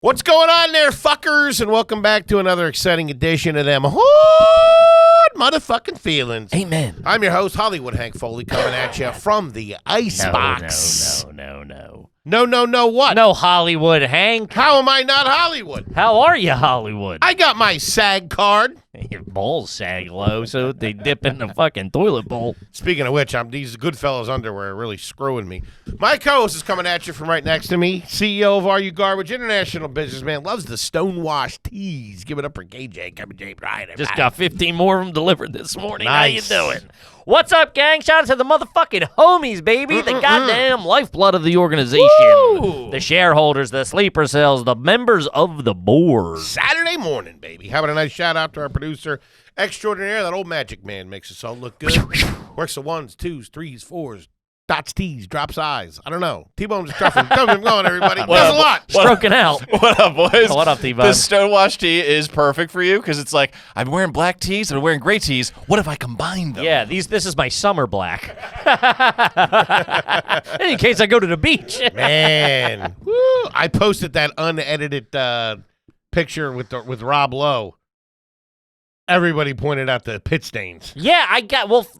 What's going on there, fuckers? And welcome back to another exciting edition of them hard motherfucking feelings. Amen. I'm your host, Hollywood Hank Foley, coming at you from the Icebox. No, what? No, Hollywood Hank. How am I not Hollywood? How are you, Hollywood? I got my SAG card. Your balls sag low, so they dip in the fucking toilet bowl. Speaking of which, these Goodfellas underwear are really screwing me. My co-host is coming at you from right next to me. CEO of Are You Garbage, international businessman, loves the stonewashed teas. Give it up for KJ. Just got 15 more of them delivered this morning. Nice. How you doing? What's up, gang? Shout out to the motherfucking homies, baby. The goddamn lifeblood of the organization. Woo! The shareholders, the sleeper cells, the members of the board. Saturday morning, baby. How about a nice shout out to our producer extraordinaire, that old magic man, makes us all look good. Works the ones, twos, threes, fours, dots, T's, drops I's. I don't know. T-Bone's truffing. Come on, everybody. Does a lot. Stroking out. What up, boys? What up, T-Bone? The Stonewashed tee is perfect for you because it's like, I've been wearing black tees and I'm wearing gray tees. What if I combine them? Yeah, this is my summer black. In case I go to the beach. Man. Woo. I posted that unedited picture with Rob Lowe. Everybody pointed out the pit stains. Yeah,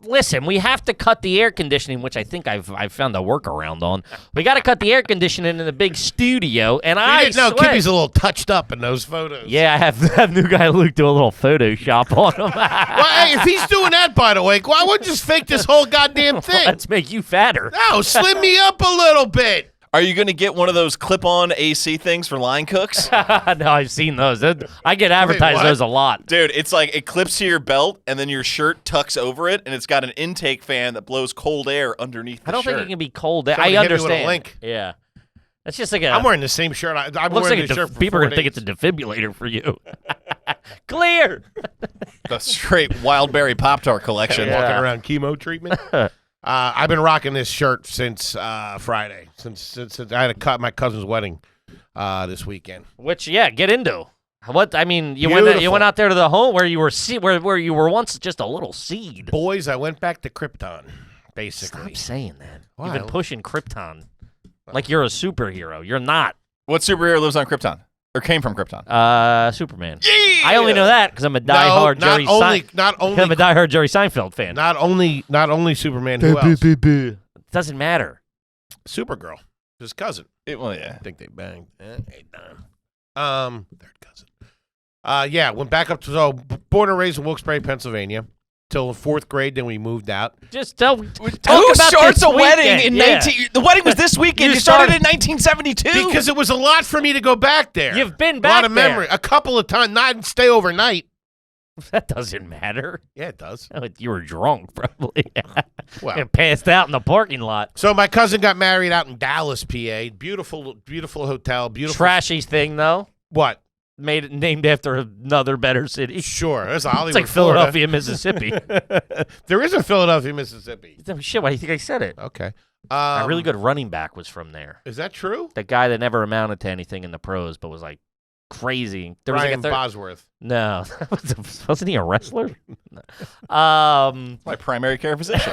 listen, we have to cut the air conditioning, which I think I've found a workaround on. We got to cut the air conditioning in the big studio, and I didn't know swear. Kippy's a little touched up in those photos. Yeah, I have new guy Luke do a little Photoshop on him. Well, hey, if he's doing that, by the way, why wouldn't you just fake this whole goddamn thing? Let's make you fatter. No, slim me up a little bit. Are you going to get one of those clip-on AC things for line cooks? No, I've seen those. I get advertised what? those a lot. Dude, it's like it clips to your belt, and then your shirt tucks over it, and it's got an intake fan that blows cold air underneath the I don't shirt. think it can be cold. Somebody I hit me with a understand. link. Yeah. That's just like I'm wearing the same shirt. I'm looks wearing like this shirt for people are 4 going to think days. it's a defibrillator for you. Clear. The straight Wildberry Pop-Tart collection. Yeah. Walking around chemo treatment. I've been rocking this shirt since Friday. Since I had to cut my cousin's wedding this weekend. Which, yeah, get into. What I mean, you Beautiful. went out there to the home where you were where you were once just a little seed. Boys, I went back to Krypton, basically. Stop saying that. Why? You've been pushing Krypton like you're a superhero. You're not. What superhero lives on Krypton? Or came from Krypton? Superman. Yeah! I only know that because I'm a diehard Jerry I'm a diehard Jerry Seinfeld fan. Not only Superman. Who else? It doesn't matter. Supergirl, his cousin. Well, yeah. I think they banged. Third cousin. Yeah, went back up to born and raised in Wilkes-Barre, Pennsylvania, till 4th grade. Then we moved out. Just talk Who about starts this a wedding weekend. in Yeah. 19? The wedding was this weekend. You You started started- in 1972. Because it was a lot for me to go back there. You've been a back lot of there. memory. A couple of times, not stay overnight. That doesn't matter. Yeah, it does. You were drunk, probably. Well. And passed out in the parking lot. So my cousin got married out in Dallas, PA. Beautiful, beautiful hotel. Beautiful. Trashy thing, though. What? Named after another better city. Sure. That's Hollywood. It's like Florida. Philadelphia, Mississippi. There is a Philadelphia, Mississippi. Shit, why do you think I said it? Okay. A really good running back was from there. Is that true? The guy that never amounted to anything in the pros, but was like crazy. There was Brian like a Bosworth. No, wasn't he a wrestler? No. My primary care physician.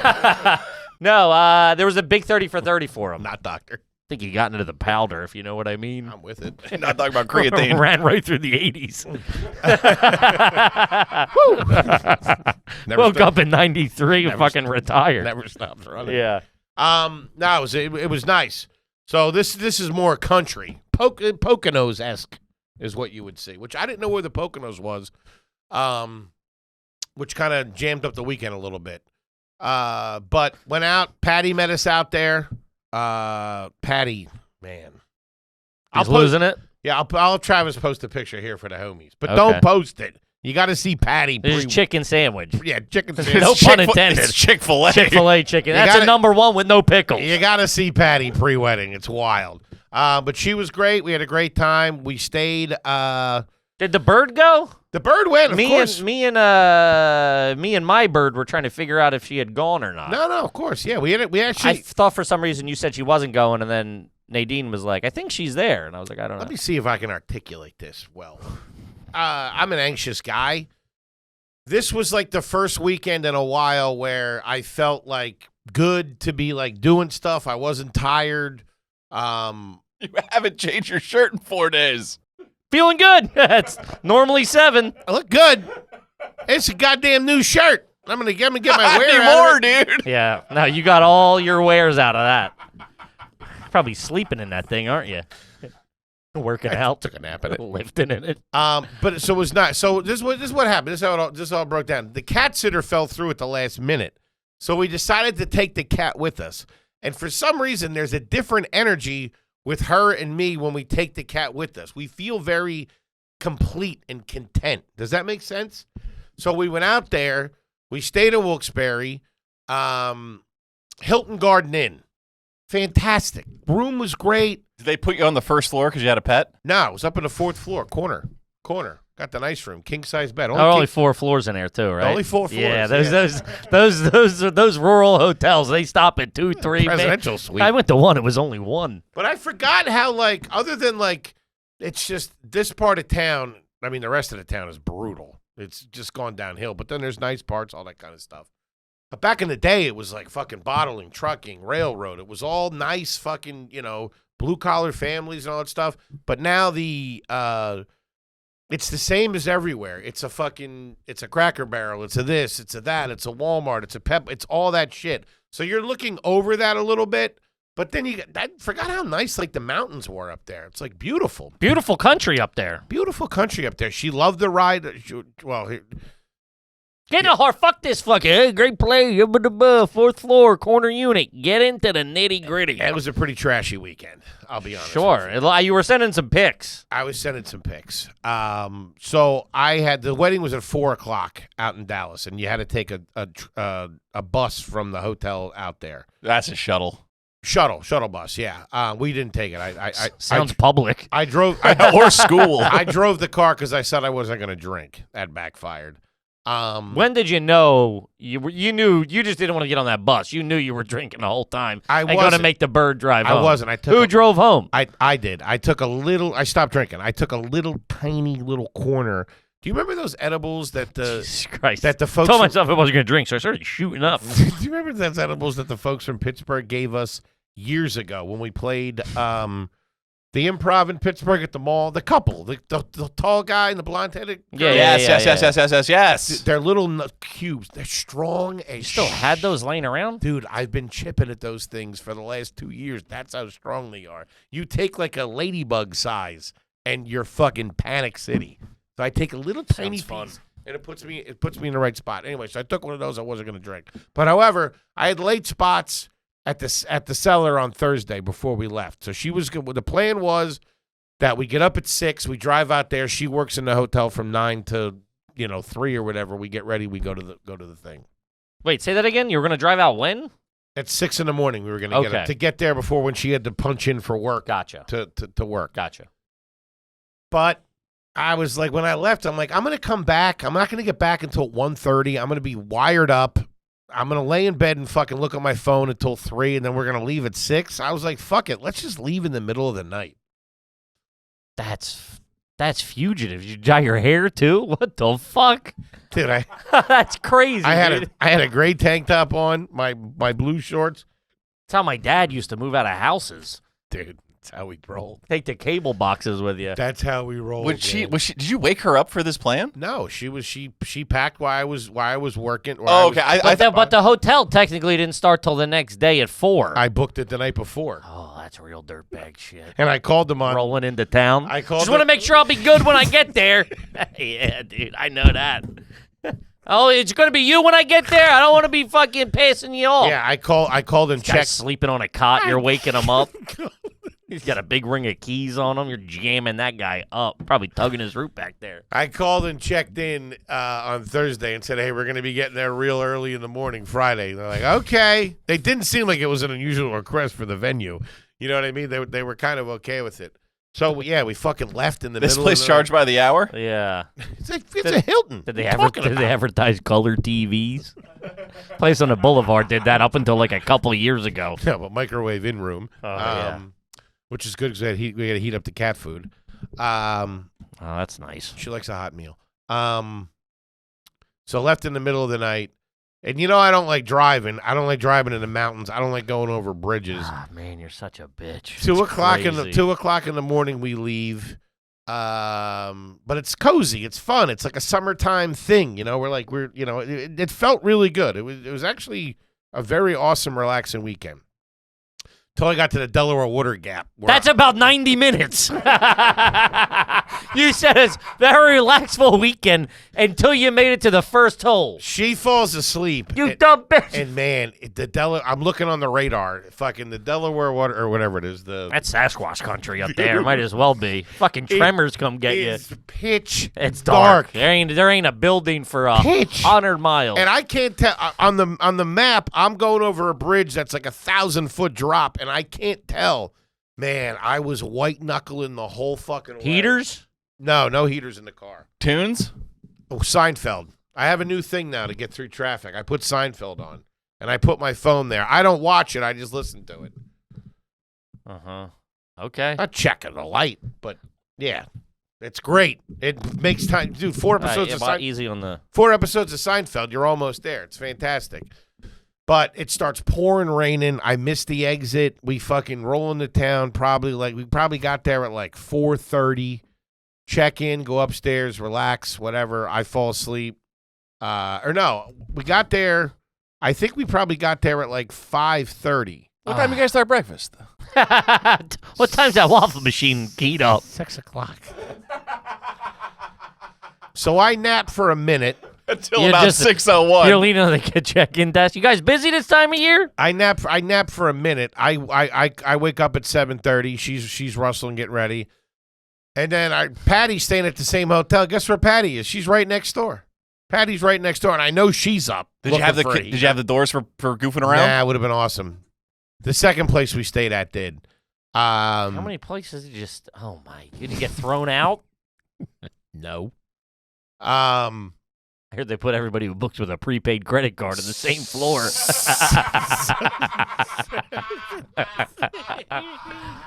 No, there was a big 30 for 30 for him. Not doctor. I think he got into the powder, if you know what I mean. I'm with it. Not talking about creatine. Ran right through the 80s. Never Woke stopped- up in 93 and fucking retired. Never stops running. Yeah. No, it was nice. So this is more country. Poconos-esque is what you would see, which I didn't know where the Poconos was, which kind of jammed up the weekend a little bit. But went out. Patty met us out there. Patty, man. He's losing it? Yeah, I'll have Travis post a picture here for the homies. But Okay. don't post it. You got to see Patty. There's chicken sandwich. Yeah, chicken No sandwich. pun intended. It's Chick-fil-A. Chick-fil-A chicken. That's gotta- a number one with no pickles. You got to see Patty pre-wedding. It's wild. But she was great. We had a great time. We stayed. Did the bird go? The bird went, of course. Me and my bird were trying to figure out if she had gone or not. No, of course. Yeah, we I actually. thought for some reason you said she wasn't going, and then Nadine was like, I think she's there. And I was like, I don't know. Let me see if I can articulate this well. I'm an anxious guy. This was like the first weekend in a while where I felt like good to be like doing stuff. I wasn't tired. You haven't changed your shirt in 4 days. Feeling good. It's normally 7. I look good. It's a goddamn new shirt. I'm gonna get my I wear need out more, of it. dude. Yeah. No, you got all your wares out of that. Probably sleeping in that thing, aren't you? Working out. Took a nap in it. Lifting in it. But so it was not. So this is what happened. This is how it broke down. The cat sitter fell through at the last minute, so we decided to take the cat with us. And for some reason, there's a different energy with her and me when we take the cat with us. We feel very complete and content. Does that make sense? So we went out there. We stayed in Wilkes-Barre, Hilton Garden Inn. Fantastic. Room was great. Did they put you on the first floor because you had a pet? No, it was up on the 4th floor, corner. Got the nice room, king size bed. Only 4 floors in there too, right? Only 4 floors. Yeah, those rural hotels, they stop at 2, 3. Presidential suite. I went to one. It was only 1. But I forgot how, like, other than, like, it's just this part of town, I mean, the rest of the town is brutal. It's just gone downhill. But then there's nice parts, all that kind of stuff. But back in the day, it was like fucking bottling, trucking, railroad. It was all nice fucking, blue-collar families and all that stuff. But now it's the same as everywhere. It's a Cracker Barrel. It's a this, it's a that, it's a Walmart, it's a Pep, it's all that shit. So you're looking over that a little bit. But then I forgot how nice, like, the mountains were up there. It's, like, beautiful. Beautiful country up there. Beautiful country up there. She loved the ride. Get in the heart. Fuck this fucking. Hey, great play. 4th floor, corner unit. Get into the nitty gritty. It was a pretty trashy weekend, I'll be honest. Sure. You were sending some pics. I was sending some pics. So the wedding was at 4:00 out in Dallas, and you had to take a bus from the hotel out there. That's a shuttle. Shuttle bus, yeah. We didn't take it. Sounds public. I drove. Or school. I drove the car because I said I wasn't going to drink. That backfired. When did you know you knew you just didn't want to get on that bus? You knew you were drinking the whole time. I wasn't going to make the bird drive home. I wasn't. Who drove home? I did. I stopped drinking. I took a tiny little corner. Do you remember those edibles that Jesus Christ. that the folks? I told myself I wasn't going to drink, so I started shooting up. Do you remember those edibles that the folks from Pittsburgh gave us years ago when we played the Improv in Pittsburgh at the mall? The couple, the tall guy and the blonde-headed girl. Yes. They're little cubes. They're strong as Still had those laying around? Dude, I've been chipping at those things for the last 2 years. That's how strong they are. You take like a ladybug size, and you're fucking Panic City. So I take a little tiny piece, and it puts me in the right spot. Anyway, so I took one of those. I wasn't going to drink, but however, I had late spots at the cellar on Thursday before we left. So she was good. The plan was that we get up at 6, we drive out there. She works in the hotel from 9 to 3 or whatever. We get ready. We go to the thing. Wait, say that again. You were going to drive out when? At 6 in the morning, we were going to get up to get there before when she had to punch in for work. Gotcha. To work. Gotcha. But I was like, when I left, I'm like, I'm going to come back. I'm not going to get back until 1:30. I'm going to be wired up. I'm going to lay in bed and fucking look at my phone until 3, and then we're going to leave at 6. I was like, fuck it. Let's just leave in the middle of the night. That's fugitive. You dye your hair too? What the fuck? Dude, that's crazy. I dude. had a gray tank top on, my blue shorts. That's how my dad used to move out of houses. Dude, that's how we roll. Take the cable boxes with you. That's how we roll. Did you wake her up for this plan? No, she packed while I was working. Okay. But the hotel technically didn't start till the next day at 4. I booked it the night before. Oh, that's real dirtbag shit. And I called them on rolling into town. I called. Just want to make sure I'll be good when I get there. Yeah, dude, I know that. Oh, it's gonna be you when I get there. I don't want to be fucking passing you off. Yeah, I called and checked. Sleeping on a cot, you're waking him up. He's got a big ring of keys on him. You're jamming that guy up, probably tugging his root back there. I called and checked in on Thursday and said, hey, we're going to be getting there real early in the morning Friday. They're like, okay. They didn't seem like it was an unusual request for the venue. You know what I mean? They were kind of okay with it. So, yeah, we fucking left in the middle of the This place charged by the hour? Yeah. It's a Hilton. Did they advertise color TVs? Place on the Boulevard did that up until like a couple of years ago. Yeah, but microwave in room. Yeah. Which is good because we had to heat up the cat food. Oh, that's nice. She likes a hot meal. So left in the middle of the night. And I don't like driving. I don't like driving in the mountains. I don't like going over bridges. Ah, man, you're such a bitch. 2 o'clock in the morning we leave. But it's cozy. It's fun. It's like a summertime thing. It felt really good. It was actually a very awesome, relaxing weekend. Till I got to the Delaware Water Gap. That's about 90 minutes. You said it's very relaxful weekend until you made it to the first hole. She falls asleep. You dumb bitch. And man, I'm looking on the radar. Fucking the Delaware Water or whatever it is. That's Sasquatch country up there. Might as well be. Fucking tremors come get you. It's pitch. It's dark. dark. There ain't a building for Pitch. 100 miles. And I can't tell on the map. I'm going over a bridge that's like 1,000-foot drop, and I can't tell. Man, I was white knuckling the whole fucking way. Heaters? No heaters in the car. Tunes? Oh, Seinfeld. I have a new thing now to get through traffic. I put Seinfeld on, and I put my phone there. I don't watch it. I just listen to it. Okay. Not checking the light, but yeah, it's great. It makes time. Dude, 4 episodes of Seinfeld. Easy on the 4 episodes of Seinfeld. You're almost there. It's fantastic. But it starts pouring raining. I missed the exit. We fucking roll into town. We probably got there at like 4:30. Check in, go upstairs, relax, whatever. I fall asleep. We got there. I think we probably got there at like 5:30. What time you guys start breakfast? What time's that waffle machine heat up? 6 o'clock. So I nap for a minute. Until about 6:01. You're leaning on the check-in desk. You guys busy this time of year? I nap for a minute. I wake up at 7:30. She's rustling, getting ready. And then Patty's staying at the same hotel. Guess where Patty is? She's right next door. Patty's right next door, and I know she's up. Did you have the doors for goofing around? Nah, it would have been awesome. The second place we stayed at did. How many places did you just? Oh my! Did you get thrown out? No. I heard they put everybody who books with a prepaid credit card on the same floor.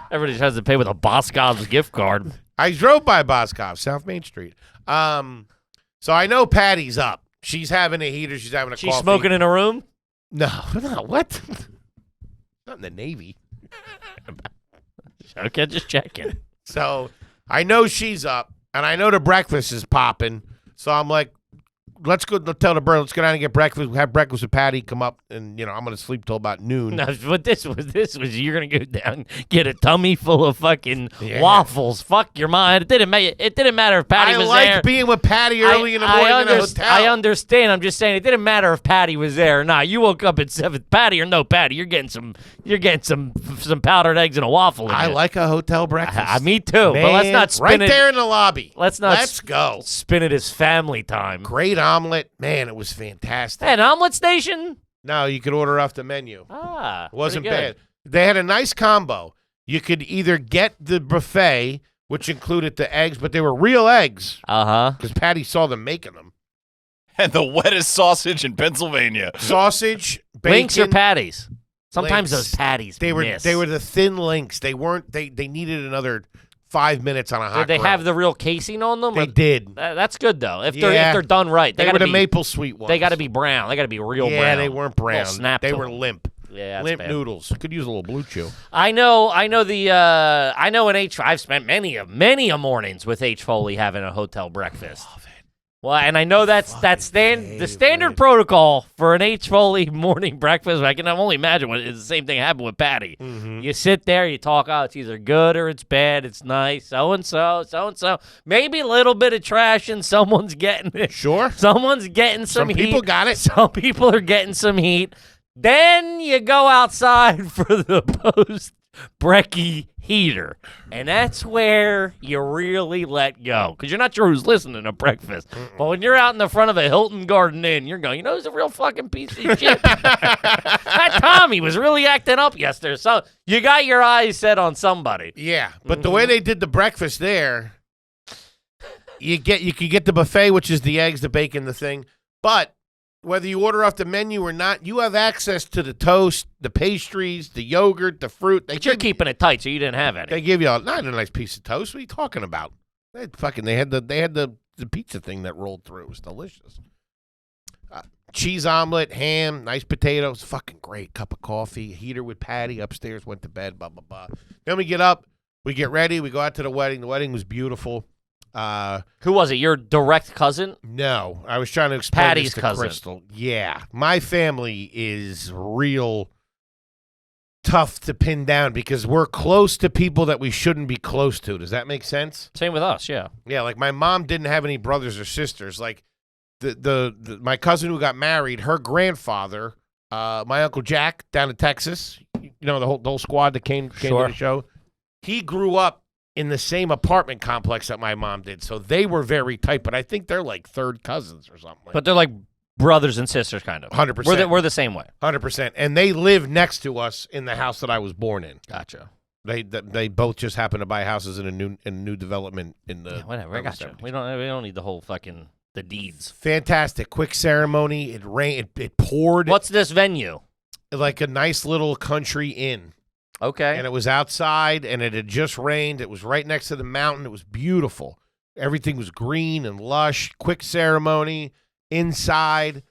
Everybody just has to pay with a Boscov's gift card. I drove by Boscov, South Main Street. So I know Patty's up. She's having a heater. She's having a coffee. She's smoking in a room? No, what? Not in the Navy. Okay, just checking. So I know she's up, and I know the breakfast is popping. So I'm like, let's go tell the bird, let's go down and get breakfast. Have breakfast with Patty. Come up, and I'm gonna sleep till about noon. No, what this was you're gonna go down, get a tummy full of fucking waffles. Fuck your mind. It didn't matter if Patty was there. I like being with Patty early in the morning in a hotel. I understand. I'm just saying it didn't matter if Patty was there or not. You woke up at 7. Patty or no Patty, you're getting some powdered eggs and a waffle. I like a hotel breakfast. Me too. Man, but let's not spin right there in the lobby. Let's go. Spin it as family time. Great omelet. Man, it was fantastic. An omelet station? No, you could order off the menu. It wasn't bad. They had a nice combo. You could either get the buffet, which included the eggs, but they were real eggs. Because Patty saw them making them. And the wettest sausage in Pennsylvania. Sausage, bacon. Links or patties? Sometimes links. Those patties They were the thin links. They weren't. They needed another 5 minutes on a hot Did they grill. have the real casing on them? They did. That's good though. If they're done right, they were the maple sweet ones. They got to be brown. They got to be real brown. Yeah, they weren't brown. They were them. limp. Yeah, that's limp bad. noodles. Could use a little blue chew. I know in H. I've spent many a mornings with H. Foley having a hotel breakfast. Love it. Well, and I know the standard protocol for an H. Foley morning breakfast. I can only imagine what is the same thing happened with Patty. Mm-hmm. You sit there, you talk. Oh, it's either good or it's bad. It's nice. So and so. Maybe a little bit of trash, and someone's getting it. Sure. Someone's getting some heat. Some people got it. Some people are getting some heat. Then you go outside for the post-brekkie heater. And that's where you really let go. Because you're not sure who's listening to breakfast. But when you're out in the front of a Hilton Garden Inn, you're going, who's a real fucking piece of shit? That Tommy was really acting up yesterday. So you got your eyes set on somebody. Yeah, but the way they did the breakfast there, you could get the buffet, which is the eggs, the bacon, the thing. But whether you order off the menu or not, you have access to the toast, the pastries, the yogurt, the fruit. But you're keeping it tight, so you didn't have any. They give you not a nice piece of toast. What are you talking about? They had the pizza thing that rolled through. It was delicious. Cheese omelet, ham, nice potatoes, fucking great. Cup of coffee, heater with Patty upstairs. Went to bed. Blah blah blah. Then we get up, we get ready, we go out to the wedding. The wedding was beautiful. Who was it? Your direct cousin? No, I was trying to explain Patty's this to cousin. Crystal. Yeah, my family is real tough to pin down because we're close to people that we shouldn't be close to. Does that make sense? Same with us, yeah. Yeah, like my mom didn't have any brothers or sisters. Like my cousin who got married, her grandfather, my Uncle Jack down in Texas, you know, the whole squad that came to the show, he grew up in the same apartment complex that my mom did. So they were very tight, but I think they're like third cousins or something. But they're like brothers and sisters, kind of. 100%. We're the same way. 100%. And they live next to us in the house that I was born in. Gotcha. They both just happened to buy houses in a new development in the whatever. I gotcha. 70s. We don't need the whole fucking the deeds. Fantastic. Quick ceremony. It rained. It poured. What's this venue? Like a nice little country inn. Okay. And it was outside, and it had just rained. It was right next to the mountain. It was beautiful. Everything was green and lush. Quick ceremony inside.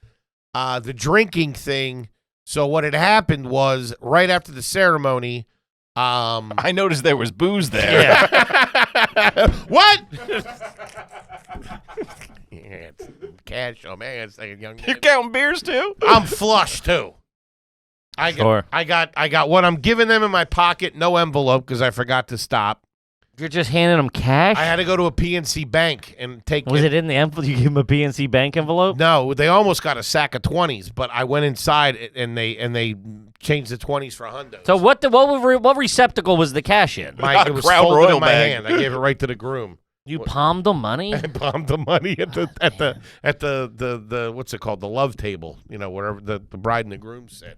The drinking thing. So what had happened was right after the ceremony. I noticed there was booze there. Yeah. What? Yeah, it's cash. Oh man, it's like a young. You're counting beers too? I'm flush too. I got what I'm giving them in my pocket. No envelope because I forgot to stop. You're just handing them cash? I had to go to a PNC bank and take. Was it in the envelope? You gave them a PNC bank envelope? No, they almost got a sack of 20s, but I went inside and they changed the 20s for hundos. So what receptacle was the cash in? It was Crown folded Royal in my bag. hand. I gave it right to the groom. You palmed the money? I bombed the money at the what's it called? The love table. You know, wherever the bride and the groom sit.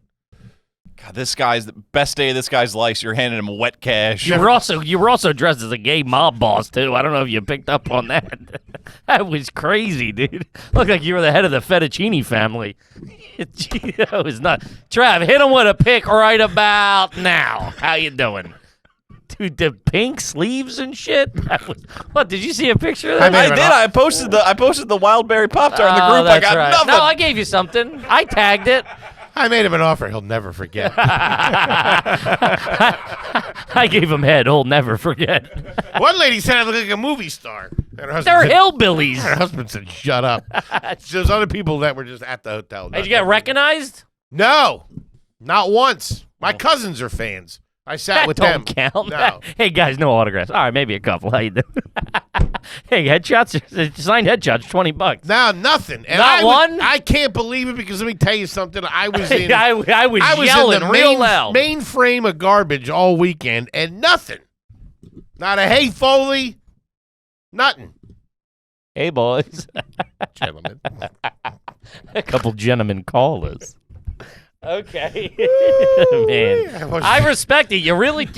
God, this guy's the best day of this guy's life. You're handing him wet cash. You were also dressed as a gay mob boss too. I don't know if you picked up on that. That was crazy, dude. Looked like you were the head of the Fettuccini family. That was nuts. Trav, hit him with a pick right about now. How you doing? Dude, the pink sleeves and shit. What? Did you see a picture of that? I did. I posted the Wildberry Pop-Tart in the group. I got nothing. No, I gave you something. I tagged it. I made him an offer he'll never forget. I gave him head he'll never forget. One lady said I look like a movie star. And her husband They're said, hillbillies. Her husband said, "Shut up." There's other people that were just at the hotel. Did you get recognized? No, not once. My cousins are fans. I sat That with don't them. count. No. Hey guys, no autographs. All right, maybe a couple. How you doing? Hey, headshots. Signed headshots, $20. No, nothing. And Not one? I can't believe it because let me tell you something. I was in. I was yelling in the real loud. main frame of garbage all weekend and nothing. Not a hey Foley. Nothing. Hey boys, Gentlemen. a couple gentlemen callers. Okay, man. I respect it. You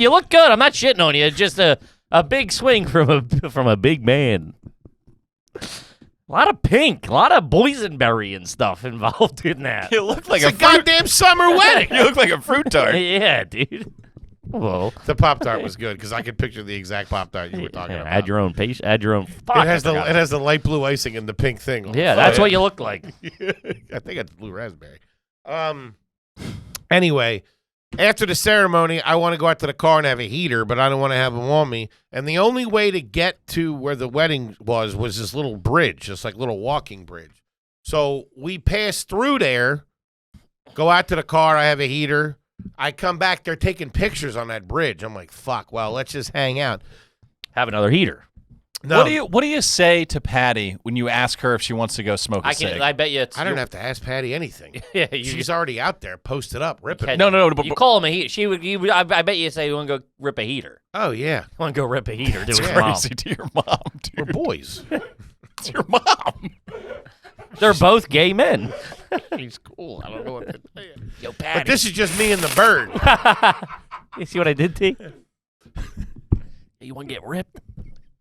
look good. I'm not shitting on you. It's just a big swing from a big man. A lot of pink, a lot of boysenberry and stuff involved in that. You look like It's a goddamn summer wedding. You look like a fruit tart. Yeah, dude. Whoa. The Pop-Tart was good because I could picture the exact Pop-Tart you were talking about. Add your own paste. Add your own. Fuck, It has the light blue icing and the pink thing. Yeah, that's what you look like. I think it's blue raspberry. Anyway, after the ceremony, I want to go out to the car and have a heater, but I don't want to have them on me. And the only way to get to where the wedding was this little bridge, just like little walking bridge. So we pass through there, go out to the car. I have a heater. I come back. They're taking pictures on that bridge. I'm like, fuck. Well, let's just hang out. Have another heater. No, What do you say to Patty when you ask her if she wants to go smoke a cig? I bet you it's. I don't have to ask Patty anything. Yeah, She's already out there, posted up, ripping. it. No, but You call him a heater. She would. I bet you say you want to go rip a heater. Oh yeah, You want to go rip a heater to his it's mom. crazy to your mom, we're dude. boys. It's your mom. They're both gay men. He's cool. I don't know what to tell you. Yo, Patty. But this is just me and the bird. You see what I did, T? You want to get ripped?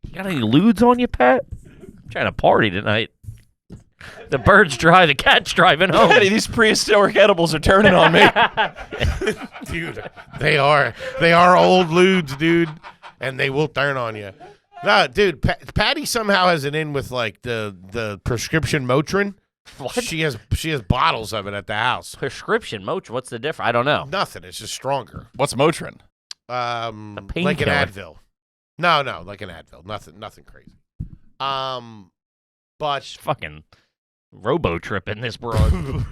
You got any lewds on you, Pat? I'm trying to party tonight. The bird's dry. The cat's driving home. Patty, these prehistoric edibles are turning on me. Dude, they are old lewds, dude, and they will turn on you. No, dude, Patty somehow has it in with like the prescription Motrin. What? She has bottles of it at the house. Prescription Motrin. What's the difference? I don't know. Nothing. It's just stronger. What's Motrin? Like an painkiller. Advil. No, like an Advil. Nothing crazy. But She's fucking robo tripping this broad.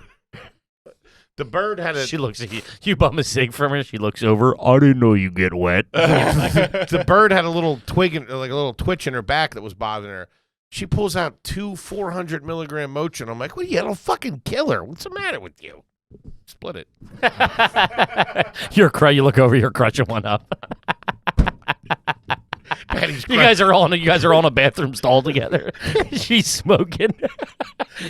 the bird had a She looks at you. You bum a cig from her. She looks over. I didn't know you get wet. the bird had a little twig, like a little twitch in her back that was bothering her. She pulls out 2 400 milligram Motrin. I'm like, what? You don't fucking kill her. What's the matter with you? Split it. You look over. You're crushing one up. Patty's You guys are all in a bathroom stall together. She's smoking.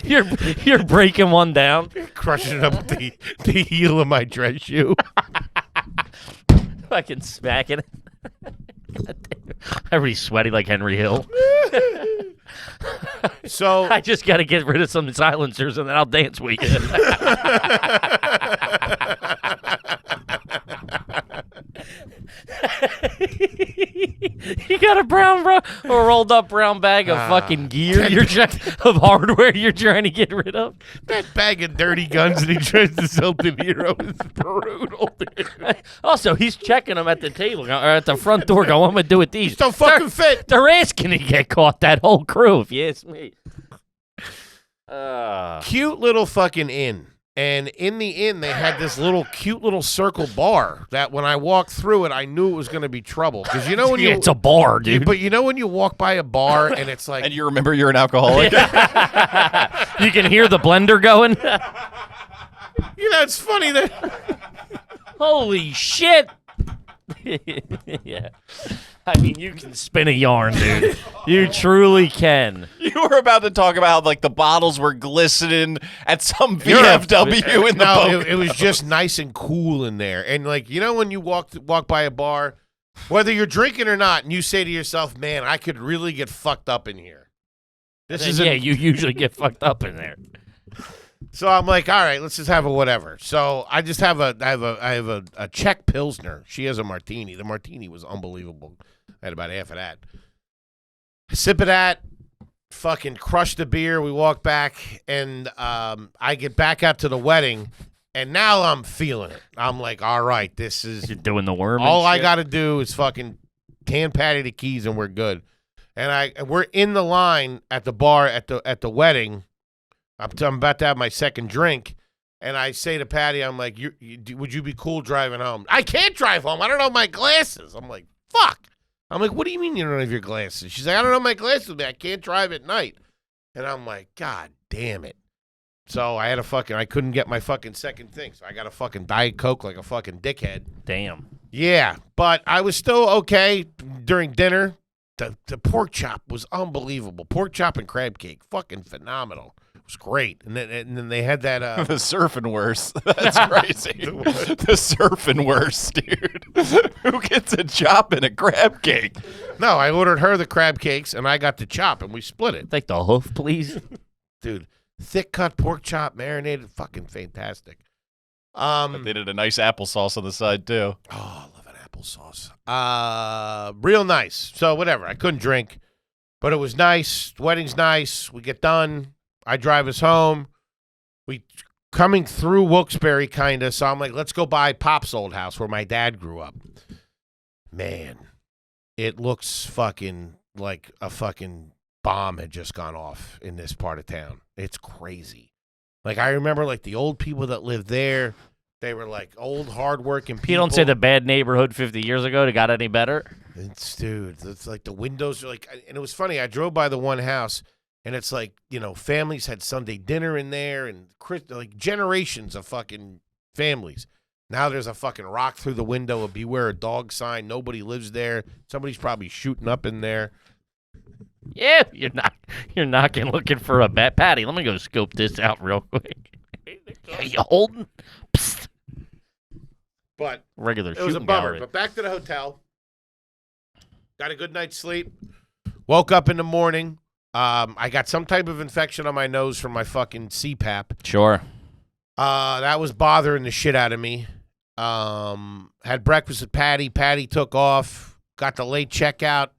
You're breaking one down. crushing it up with the heel of my dress shoe. Fucking smacking it. Everybody's sweaty like Henry Hill. So I just got to get rid of some silencers and then I'll dance with you. You got a rolled up brown bag of fucking gear of hardware you're trying to get rid of. that bag of dirty guns that he tries to sell to Nero is brutal, dude. Also, he's checking them at the table or at the front door. Going, what am I gonna do with these? Don't fucking fit. They're asking to get caught. That whole crew, if you ask me. Cute little fucking inn. And in the inn, they had this little cute little circle bar that when I walked through it, I knew it was going to be trouble. Because you know when it's a bar, dude. But you know when you walk by a bar and it's like, And you remember you're an alcoholic? You can hear the blender going. you know, it's funny that Holy shit. Yeah. I mean, you can spin a yarn, dude. You truly can. You were about to talk about how, like, the bottles were glistening at some VFW in the boat. it was just nice and cool in there. And like, you know when you walk by a bar, whether you're drinking or not, and you say to yourself, man, I could really get fucked up in here. You usually get fucked up in there. So I'm like, all right, let's just have a whatever. So I just have I have a Czech Pilsner. She has a martini. The martini was unbelievable. I had about half of that. Sip of that, fucking crush the beer. We walk back, and I get back out to the wedding, and now I'm feeling it. I'm like, all right, this is You're doing the worm. all and I shit. got to do is fucking hand Patty the keys, and we're good. And we're in the line at the bar at the wedding. I'm about to have my second drink, and I say to Patty, I'm like, would you be cool driving home? I can't drive home. I don't know my glasses. I'm like, fuck. I'm like, what do you mean you don't have your glasses? She's like, I don't know my glasses with me. I can't drive at night. And I'm like, God damn it. So I couldn't get my fucking second thing. So I got a fucking Diet Coke like a fucking dickhead. Damn. Yeah, but I was still okay during dinner. The pork chop was unbelievable. Pork chop and crab cake, fucking phenomenal. It was great. And then they had that. The surfing worse. That's crazy. The surfing worse, dude. Who gets a chop and a crab cake? No, I ordered her the crab cakes, and I got the chop, and we split it. Take the hoof, please. Dude, thick cut pork chop, marinated, fucking fantastic. They did a nice applesauce on the side, too. Oh, I love an applesauce. Real nice. So whatever. I couldn't drink, but it was nice. The wedding's nice. We get done. I drive us home. We coming through Wilkes-Barre, kind of. So I'm like, let's go by Pop's old house where my dad grew up. Man, it looks fucking like a fucking bomb had just gone off in this part of town. It's crazy. Like, I remember, like, the old people that lived there, they were, like, old, hardworking people. You don't say the bad neighborhood 50 years ago got any better? It's like the windows are like, and it was funny. I drove by the one house, and it's like, you know, families had Sunday dinner in there, and like generations of fucking families. Now there's a fucking rock through the window, a beware a dog sign. Nobody lives there. Somebody's probably shooting up in there. Yeah, you're knocking looking for a bat. Patty, let me go scope this out real quick. Are you holding? Psst. But Regular it was a shooting bummer. gallery. But back to the hotel. Got a good night's sleep. Woke up in the morning. I got some type of infection on my nose from my fucking CPAP. Sure. That was bothering the shit out of me. Had breakfast with Patty. Patty took off. Got the late checkout.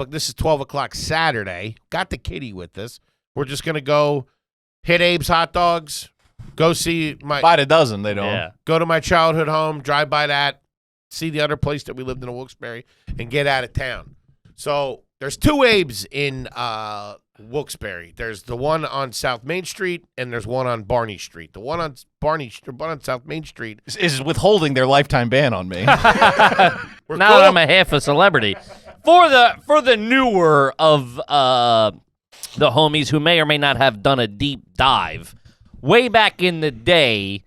This is 12 o'clock Saturday. Got the kitty with us. We're just gonna go hit Abe's Hot Dogs. Go see By the dozen, they don't. Yeah. go to my childhood home. Drive by that. See the other place that we lived in Wilkes-Barre and get out of town. So There's two Abe's in Wilkes-Barre. There's the one on South Main Street, and there's one on Barney Street. The one on South Main Street is withholding their lifetime ban on me. Now that I'm a half a celebrity. For the newer of the homies who may or may not have done a deep dive, way back in the day,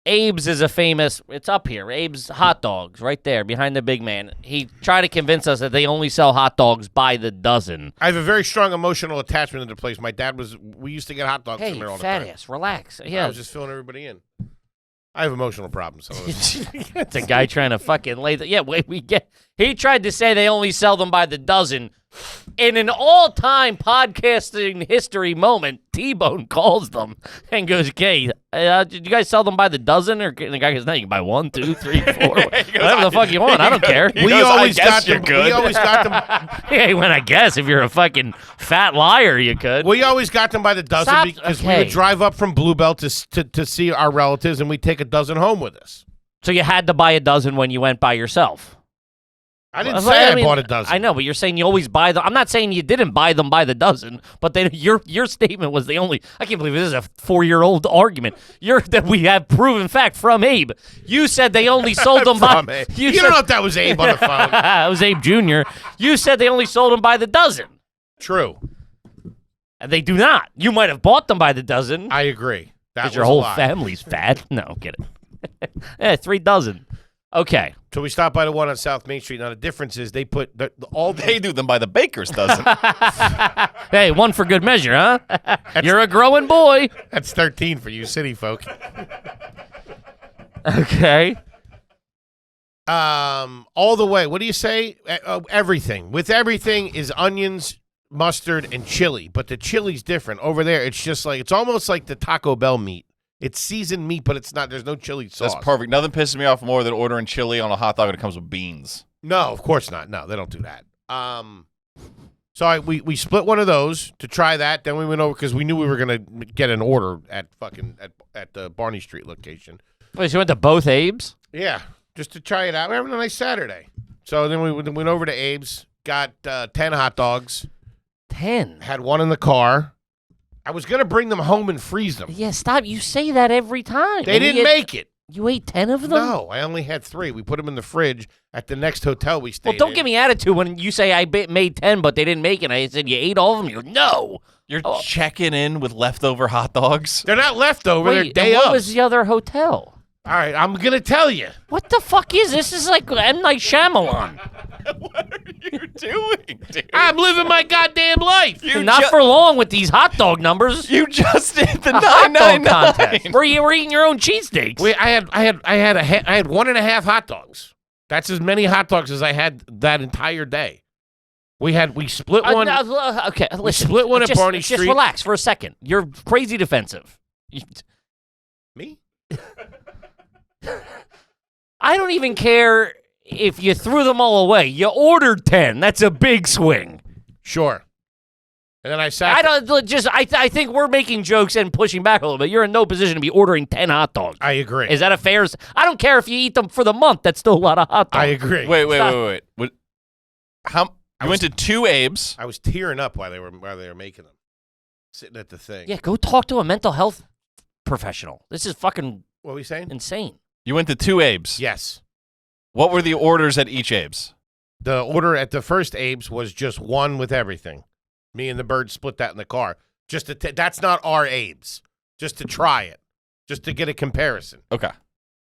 Abe's is a famous, it's up here, Abe's Hot Dogs, right there, behind the big man. He tried to convince us that they only sell hot dogs by the dozen. I have a very strong emotional attachment to the place. My dad we used to get hot dogs from there all the time. Hey, fat ass, relax. Yeah. I was just filling everybody in. I have emotional problems. So it's a guy trying to fucking lay the, he tried to say they only sell them by the dozen. In an all-time podcasting history moment, T-Bone calls them and goes, "Okay, did you guys sell them by the dozen?" Or and the guy goes, "No, you can buy 1, 2, 3, 4, whatever the fuck you want. I don't care." We always got them. Yeah, he went, "I guess if you're a fucking fat liar, you could." We always got them by the dozen because we would drive up from Bluebell to see our relatives, and we'd take a dozen home with us. So you had to buy a dozen when you went by yourself. I didn't say I bought a dozen. I know, but you're saying you always buy them. I'm not saying you didn't buy them by the dozen, but your statement was the only. I can't believe this is a 4-year-old argument. That we have proven fact from Abe. You said they only sold them by. You don't know if that was Abe on the phone. It was Abe Jr. You said they only sold them by the dozen. True. And they do not. You might have bought them by the dozen. I agree. Because your whole family's fat. No, get it. 3 dozen. Okay. So we stopped by the one on South Main Street. Now the difference is they put they do them by the baker's dozen. Hey, one for good measure, huh? You're a growing boy. That's 13 for you city folk. Okay. All the way. What do you say? Everything. With everything is onions, mustard, and chili. But the chili's different. Over there, it's just like, it's almost like the Taco Bell meat. It's seasoned meat, but it's not. There's no chili sauce. That's perfect. Nothing pisses me off more than ordering chili on a hot dog and it comes with beans. No, of course not. No, they don't do that. So we split one of those to try that. Then we went over because we knew we were gonna get an order at the Barney Street location. Wait, so you went to both Abe's? Yeah, just to try it out. We're having a nice Saturday. So then we went over to Abe's, got 10 hot dogs. 10? Had one in the car. I was going to bring them home and freeze them. Yeah, stop. You say that every time. They didn't make it. You ate 10 of them? No, I only had 3. We put them in the fridge at the next hotel we stayed in. Well, don't give me attitude when you say I made 10, but they didn't make it. I said, you ate all of them? You're no. You're checking in with leftover hot dogs? They're not leftover. Wait, they're day what of. was the other hotel? All right, I'm going to tell you. What the fuck is this? This is like M. Night Shyamalan. What are you doing, dude? I'm living my goddamn life. Not for long with these hot dog numbers. You just did the hot dog 999 contest where you were eating your own cheesesteaks. I had 1.5 hot dogs. That's as many hot dogs as I had that entire day. We split one. Okay, listen. We split one at Barney Street. Just relax for a second. You're crazy defensive. Me? I don't even care if you threw them all away. You ordered 10. That's a big swing. Sure. And then I sat. I think we're making jokes and pushing back a little bit. You're in no position to be ordering 10 hot dogs. I agree. Is that a fair? I don't care if you eat them for the month. That's still a lot of hot dogs. I agree. Wait. What? You went to 2 Abe's. I was tearing up while they were making them, sitting at the thing. Yeah, go talk to a mental health professional. This is fucking. What were we saying? Insane. You went to 2 Abe's. Yes. What were the orders at each Abe's? The order at the first Abe's was just one with everything. Me and the bird split that in the car. That's not our Abe's. Just to try it. Just to get a comparison. Okay.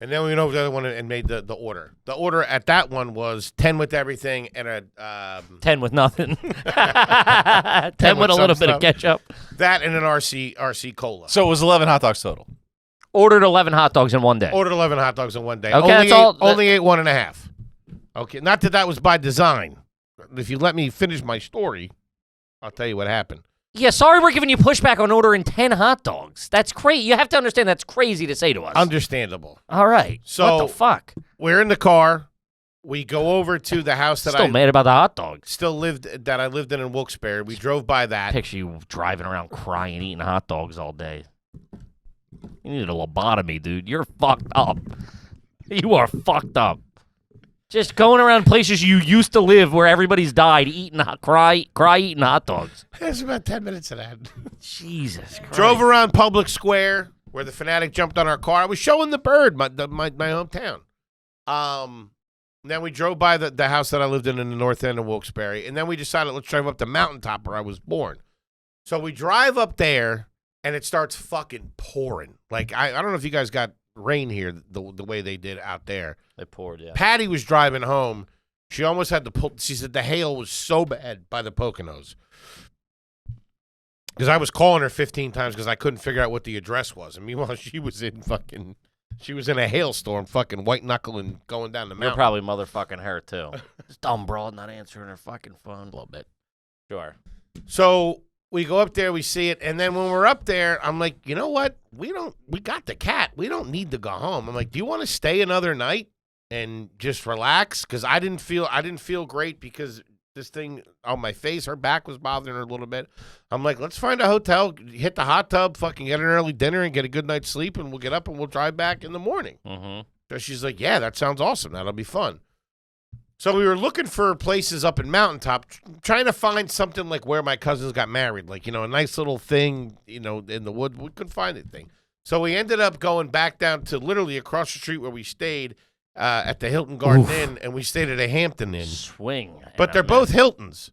And then we went over to the other one and made the order. The order at that one was 10 with everything and a 10 with nothing. 10 with a little bit of ketchup. That and an RC cola. So it was 11 hot dogs total. Ordered 11 hot dogs in one day. Ordered 11 hot dogs in one day. Okay, only ate 1.5. Okay, not that was by design. If you let me finish my story, I'll tell you what happened. Yeah, sorry we're giving you pushback on ordering 10 hot dogs. That's crazy. You have to understand that's crazy to say to us. Understandable. All right. So what the fuck? We're in the car. We go over to the house that Still mad about the hot dogs. I lived in Wilkes-Barre. We drove by that. Picture you driving around crying, eating hot dogs all day. You need a lobotomy, dude. You're fucked up. You are fucked up. Just going around places you used to live where everybody's died, eating cry eating hot dogs. There's about 10 minutes of that. Jesus Christ. Drove around Public Square where the fanatic jumped on our car. I was showing the bird, my hometown. Then we drove by the house that I lived in the north end of Wilkes-Barre, and then we decided let's drive up the mountaintop where I was born. So we drive up there, and it starts fucking pouring. Like I don't know if you guys got rain here the way they did out there. They poured, yeah. Patty was driving home. She almost had to pull. She said the hail was so bad by the Poconos. Because I was calling her 15 times because I couldn't figure out what the address was. And meanwhile, she was in a hailstorm, fucking white knuckling going down the mountain. You're probably motherfucking her, too. This dumb broad not answering her fucking phone a little bit. Sure. So we go up there, we see it, and then when we're up there, I'm like, you know what? We got the cat. We don't need to go home. I'm like, do you want to stay another night and just relax? Because I didn't feel great because this thing on my face, her back was bothering her a little bit. I'm like, let's find a hotel, hit the hot tub, fucking get an early dinner and get a good night's sleep, and we'll get up and we'll drive back in the morning. Mm-hmm. So she's like, yeah, that sounds awesome. That'll be fun. So we were looking for places up in Mountaintop, trying to find something like where my cousins got married, like, a nice little thing, in the wood. We couldn't find anything. So we ended up going back down to literally across the street where we stayed at the Hilton Garden Inn, and we stayed at a Hampton Inn. Swing. But they're both Hiltons.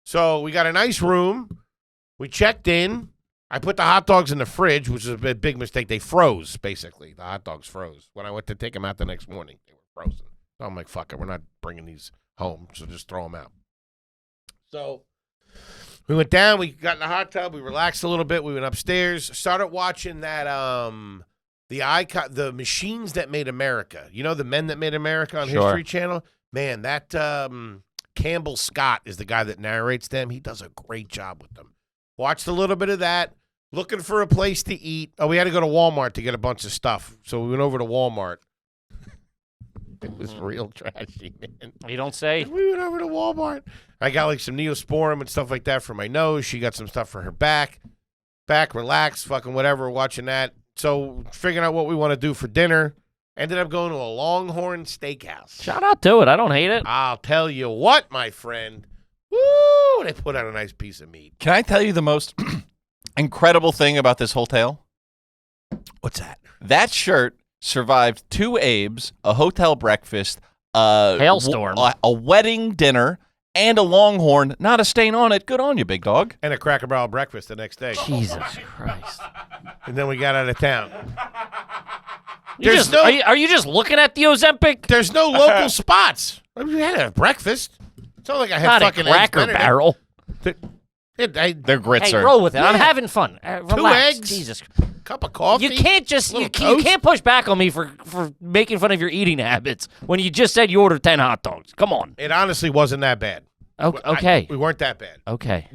So we got a nice room. We checked in. I put the hot dogs in the fridge, which is a big mistake. They froze, basically. The hot dogs froze. When I went to take them out the next morning, they were frozen. So I'm like, fuck it, we're not bringing these home, so just throw them out. So we went down, we got in the hot tub, we relaxed a little bit, we went upstairs, started watching that, the Machines That Made America. You know, the Men That Made America on History Channel? Man, that Campbell Scott is the guy that narrates them. He does a great job with them. Watched a little bit of that, looking for a place to eat. Oh, we had to go to Walmart to get a bunch of stuff, so we went over to Walmart. It was real trashy, man. You don't say? We went over to Walmart. I got like some Neosporin and stuff like that for my nose. She got some stuff for her back. Relax, fucking whatever, watching that. So figuring out what we want to do for dinner. Ended up going to a Longhorn Steakhouse. Shout out to it. I don't hate it. I'll tell you what, my friend. Woo! They put out a nice piece of meat. Can I tell you the most incredible thing about this whole tale? What's that? That shirt survived 2 Abes, a hotel breakfast, a hailstorm, a wedding dinner, and a Longhorn. Not a stain on it. Good on you, big dog. And a Cracker Barrel breakfast the next day. Jesus Christ. And then we got out of town. Are you just looking at the Ozempic? There's no local spots. I mean, we had a breakfast. It's not like I had Not fucking a Cracker Barrel. Their grits Hey, are. roll with it. Yeah. I'm having fun. Relax. 2 eggs. Jesus. Cup of coffee. You can't just you Little can't push back on me for making fun of your eating habits when you just said you ordered 10 hot dogs. Come on. It honestly wasn't that bad. Okay. We weren't that bad. Okay.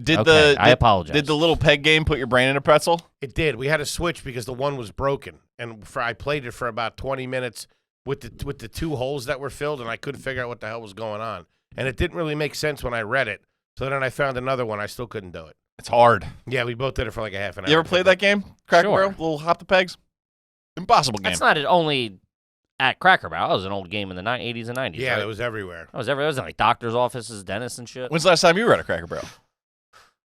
I apologize. Did the little peg game put your brain in a pretzel? It did. We had to switch because the one was broken, and I played it for about 20 minutes with the 2 holes that were filled, and I couldn't figure out what the hell was going on. And it didn't really make sense when I read it. So then I found another one. I still couldn't do it. It's hard. Yeah, we both did it for like a half an hour. You ever played that game? Cracker Sure. Barrel? Little hop the pegs? Impossible game. That's not only at Cracker Barrel. That was an old game in the 80s and 90s. Yeah, right? it was everywhere. It was in like doctor's offices, dentists, and shit. When's the last time you were at a Cracker Barrel?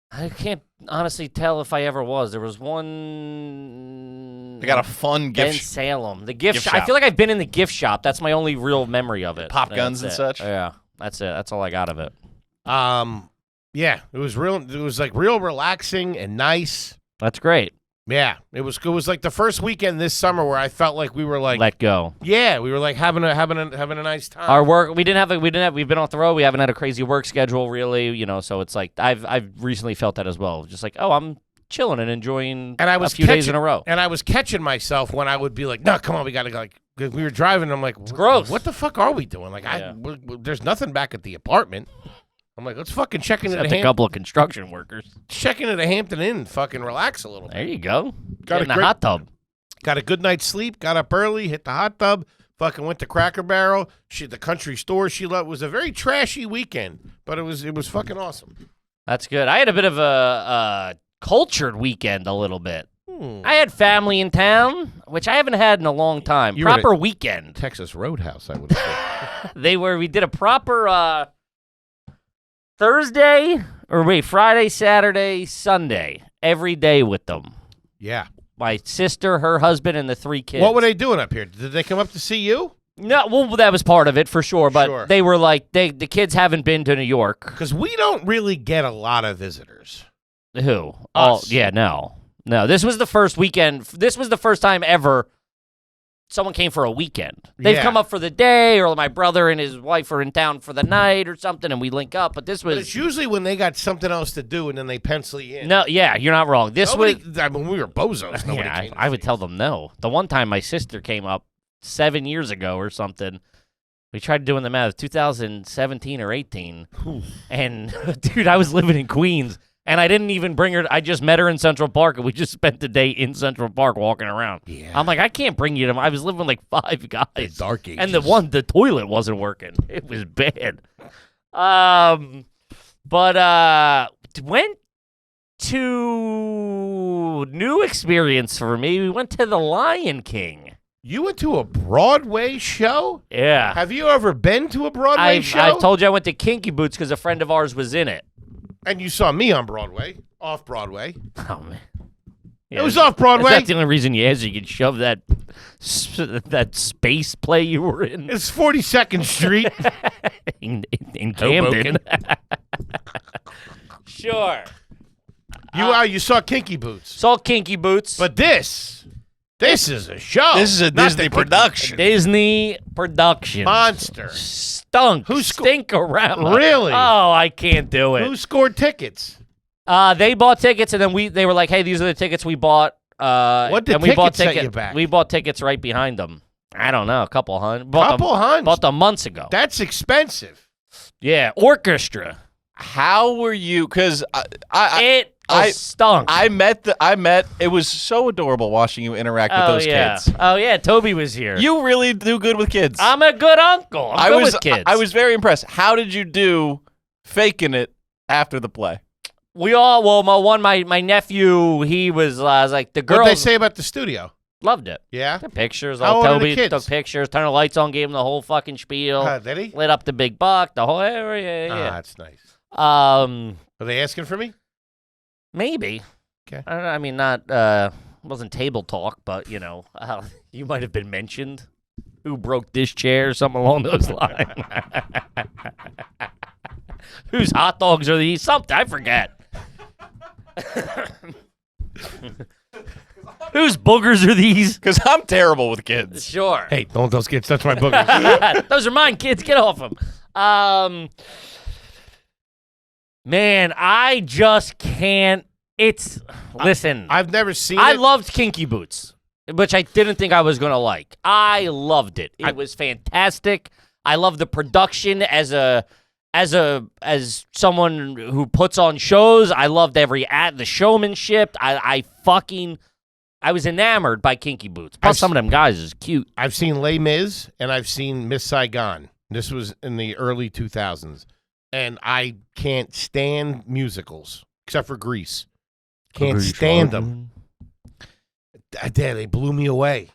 I can't honestly tell if I ever was. There was one. They got a fun in gift Salem. The gift gift shop. I shop. feel like I've been in the gift shop. That's my only real memory of it. Pop Yeah, guns and that's such? it. Yeah, that's it. That's all I got of it. Yeah, it was real. It was like real relaxing and nice. That's great. Yeah, it was like the first weekend this summer where I felt like we were like, Let go. yeah, we were like having a nice time. Our work. We've been off the road. We haven't had a crazy work schedule really. So it's like I've recently felt that as well. Just like, oh, I'm chilling and enjoying and I was a few days in a row. And I was catching myself when I would be like, no, come on, we got to go. Like, 'cause we were driving. I'm like, it's gross. What the fuck are we doing? Like, Yeah. there's nothing back at the apartment. I'm like, let's fucking check into Except a couple of construction workers. the Hampton Inn and fucking relax a little bit. There you go. Got Get in the hot tub. Got a good night's sleep, got up early, hit the hot tub, fucking went to Cracker Barrel, the country store she loved. It was a very trashy weekend, but it was fucking awesome. That's good. I had a bit of a cultured weekend a little bit. I had family in town, which I haven't had in a long time. You were at Proper weekend. Texas Roadhouse, I would say. We did a proper Friday, Saturday, Sunday, every day with them. Yeah. My sister, her husband, and the 3 kids. What were they doing up here? Did they come up to see you? No, well, that was part of it for sure. But they were like, the kids haven't been to New York. Because we don't really get a lot of visitors. Who? Us. Oh, yeah, no. This was the first weekend. This was the first time ever someone came for a weekend. They've come up for the day, or my brother and his wife are in town for the night or something, and we link up. But this was... But it's usually when they got something else to do, and then they pencil you in. No, yeah, you're not wrong. We were bozos. Nobody came I would tell them no. The one time my sister came up 7 years ago or something, we tried doing the math, 2017 or 18, and, dude, I was living in Queens. And I didn't even bring her. I just met her in Central Park, and we just spent the day in Central Park walking around. Yeah. I'm like, I can't bring you to. I was living with like 5 guys. The dark ages. And the toilet wasn't working. It was bad. But went to new experience for me. We went to the Lion King. You went to a Broadway show? Yeah. Have you ever been to a Broadway show? I've told you I went to Kinky Boots because a friend of ours was in it. And you saw me on Broadway, off Broadway. Oh, man. Yeah, it was off Broadway. That's the only reason you asked. You could shove that space play you were in. It's 42nd Street. in Camden. Sure. You saw Kinky Boots. Saw Kinky Boots. But this is a show. This is a Disney production. Disney production. Monster. Stink around. Really? Oh, I can't do it. Who scored tickets? They bought tickets, and then they were like, "Hey, these are the tickets we bought." What did tickets set you back? We bought tickets right behind them. I don't know, a couple hundred. $200? Bought them months ago. That's expensive. Yeah, orchestra. How were you? Because It stunk. It was so adorable watching you interact with those kids. Oh, yeah, Toby was here. You really do good with kids. I'm a good uncle. I'm good with kids. I was very impressed. How did you do faking it after the play? My nephew, he was like, the girls. What'd they say about the studio? Loved it. Yeah? The pictures. How old are the Toby kids? took pictures, turned the lights on, gave him the whole fucking spiel. Did he? Lit up the big buck, the whole area. Yeah. That's nice. Are they asking for me? Maybe. Okay. I don't know, I mean, not wasn't table talk, but you know, you might have been mentioned. Who broke this chair? Something along those lines. Whose hot dogs are these? Something I forget. Whose boogers are these? Because I'm terrible with kids. Sure. Hey, don't those kids touch my boogers. Those are mine, kids. Get off them. Man, I just can't. Listen. I've never seen I it. loved Kinky Boots, which I didn't think I was going to like. I loved it. It was fantastic. I love the production as someone who puts on shows. I loved the showmanship. I was enamored by Kinky Boots. Plus, some of them guys is cute. I've seen Les Mis and I've seen Miss Saigon. This was in the early 2000s. And I can't stand musicals, except for Grease. Can't stand them. They blew me away.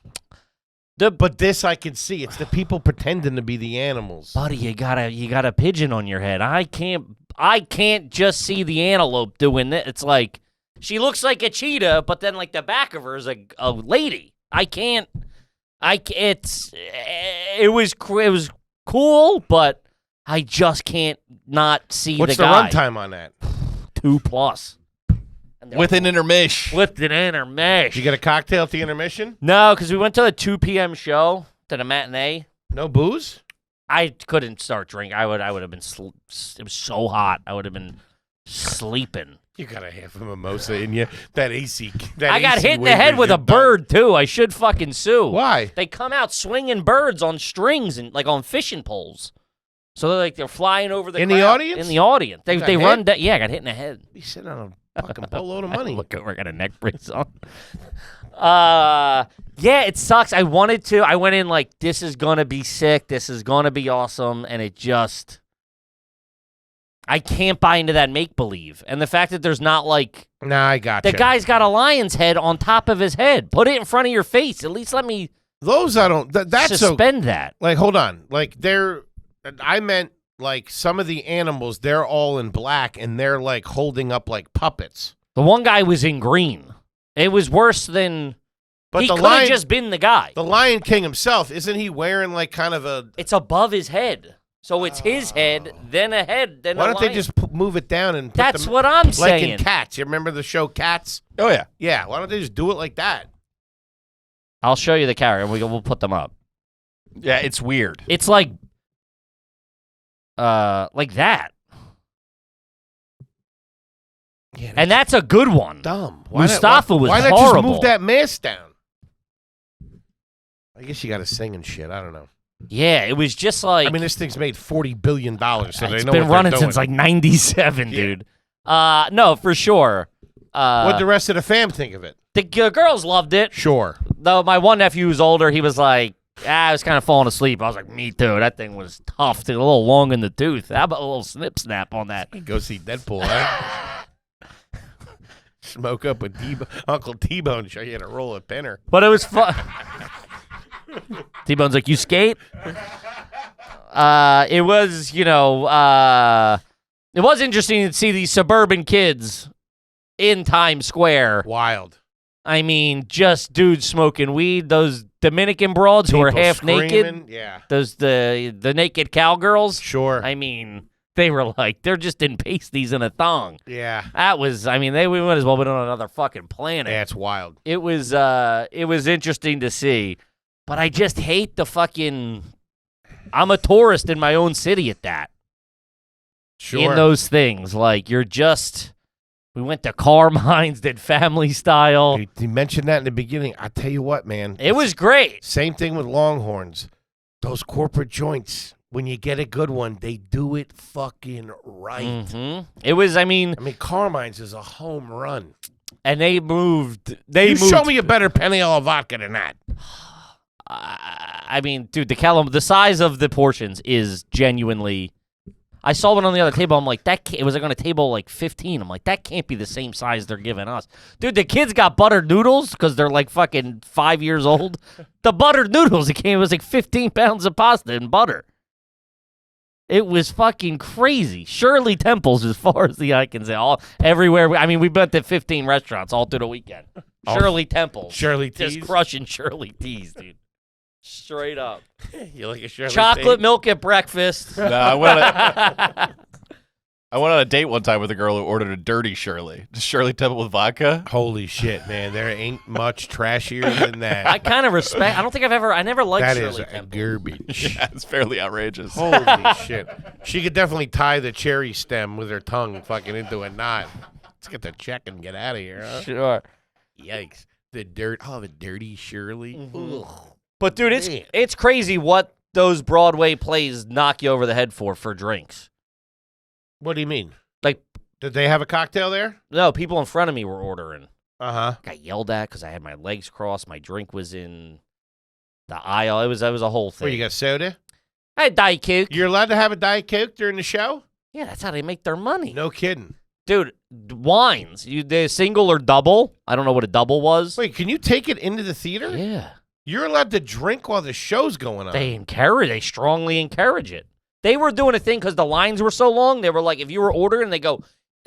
But this I can see. It's the people pretending to be the animals. Buddy, you got a pigeon on your head. I can't just see the antelope doing it. It's like she looks like a cheetah, but then like the back of her is a lady. It was cool, but I just can't not see What's the guy. What's the runtime on that? 2+. With an intermission. With an intermission. You get a cocktail at the intermission? No, because we went to a 2 p.m. show, to the matinee. No booze? I couldn't start drinking. I would have been. It was so hot. I would have been sleeping. You got a half a mimosa in you. That AC. I got hit in the head with a bird too. I should fucking sue. Why? They come out swinging birds on strings and like on fishing poles. So they're flying over the in crowd. the audience. In the audience, they run. Yeah, I got hit in the head. You sitting on a fucking boatload of money. Look over, I got a neck brace on. Yeah, it sucks. I wanted to. I went in like, this is gonna be sick. This is gonna be awesome, and it just. I can't buy into that make believe, and the fact that there's not like Nah, I got The guy's got a lion's head on top of his head. Put it in front of your face. At least let me Those I don't. That's suspend that. Like, hold on. Like, I meant like some of the animals. They're all in black, and they're like holding up like puppets. The one guy was in green. It was worse than. But he the could have lion, just been the guy. the Lion King himself, isn't he wearing like kind of a? It's above his head, so it's his head, then a head, then. Why a don't they lion. just move it down and? Put That's them, what I'm like saying. in Cats. You remember the show Cats? Oh yeah. Yeah. Why don't they just do it like that? I'll show you the character. We'll put them up. Yeah, it's weird. It's like that. Yeah, And that's a good one. dumb. Mustafa was why not just horrible. move that mask down? I guess you got to sing and shit. I don't know. Yeah, it was just like. I mean, this thing's made $40 billion, so they it's know been what running they're since doing. like '97, Yeah. dude. No, for sure. What'd the rest of the fam think of it? The girls loved it. Sure. Though my one nephew who's older, he was like, I was kind of falling asleep. I was like, me too. That thing was tough. A little long in the tooth. How about a little snip snap on that? Go see Deadpool, huh? Smoke up with Uncle T-Bone, show you how to roll a pinner. But it was fun. T-Bone's like, you skate? It was, it was interesting to see these suburban kids in Times Square. Wild. I mean, just dudes smoking weed. Those Dominican broads who are People half naked. screaming. Yeah. Those the naked cowgirls. Sure. I mean, they were like, they're just in pasties and a thong. Yeah. That was, I mean, we might as well been on another fucking planet. Yeah, it's wild. It was interesting to see, but I just hate the fucking. I'm a tourist in my own city at that. Sure. In those things, like you're just. We went to Carmine's, did family style. You mentioned that in the beginning. I tell you what, man. It was great. Same thing with Longhorns. Those corporate joints, when you get a good one, they do it fucking right. Mm-hmm. It was, I mean, Carmine's is a home run. and they moved. Show me a better Peniel vodka than that. I mean, dude, the size of the portions is genuinely. I saw one on the other table. I'm like, it was like on a table like 15. I'm like, that can't be the same size they're giving us. Dude, the kids got buttered noodles because they're like fucking 5 years old. The buttered noodles, it was like 15 pounds of pasta and butter. It was fucking crazy. Shirley Temples, as far as the eye can see. Everywhere. I mean, we went to 15 restaurants all through the weekend. Shirley Temples. Shirley Just Teas. crushing Shirley Teas, dude. Straight up. You like a Shirley Chocolate Tea? milk at breakfast. No, I went on a date one time with a girl who ordered a dirty Shirley. Shirley Temple with vodka. Holy shit, man. There ain't much trashier than that. I kind of respect. I don't think I never liked That Shirley is a Temple. garbage. Yeah, it's fairly outrageous. Holy shit. She could definitely tie the cherry stem with her tongue fucking into a knot. Let's get the check and get out of here, huh? Sure. Yikes. The dirty Shirley. Mhm. Ugh. But dude, Man. it's crazy what those Broadway plays knock you over the head for drinks. What do you mean? Like, Did they have a cocktail there? no, people in front of me were ordering. Uh-huh. Got yelled at because I had my legs crossed. My drink was in the aisle. It was a whole thing. Where you got soda? I had Diet Coke. You're allowed to have a Diet Coke during the show? Yeah, that's how they make their money. No kidding. Dude, wines. They single or double. I don't know what a double was. Wait, can you take it into the theater? Yeah. You're allowed to drink while the show's going on. They strongly encourage it. They were doing a thing because the lines were so long. They were like, if you were ordering, the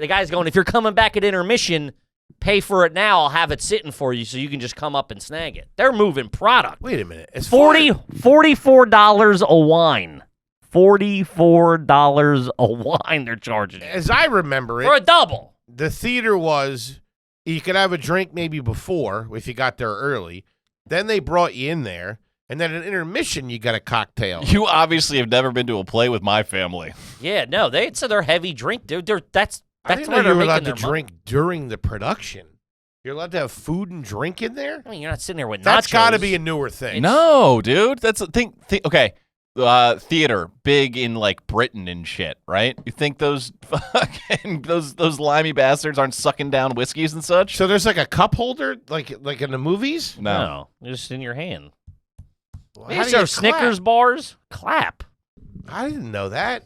guy's going, if you're coming back at intermission, pay for it now. I'll have it sitting for you so you can just come up and snag it. They're moving product. Wait a minute. It's $44 a wine. $44 a wine they're charging you. As I remember For a it, double. the theater was you could have a drink maybe before if you got there early. Then they brought you in there. And then at intermission, you got a cocktail. You obviously have never been to a play with my family. Yeah, no, it's their heavy drink, dude. That's I didn't know where you they're were making allowed to their money. drink during the production. You're allowed to have food and drink in there? I mean, you're not sitting there with That's nachos. got to be a newer thing. No, dude. That's a thing. Okay. Theater, big in like Britain and shit, right? You think those fucking those limey bastards aren't sucking down whiskeys and such? So there's like a cup holder, like in the movies? No. Just in your hand. Well, They how used do to you have Snickers bars. Clap. clap? I didn't know that.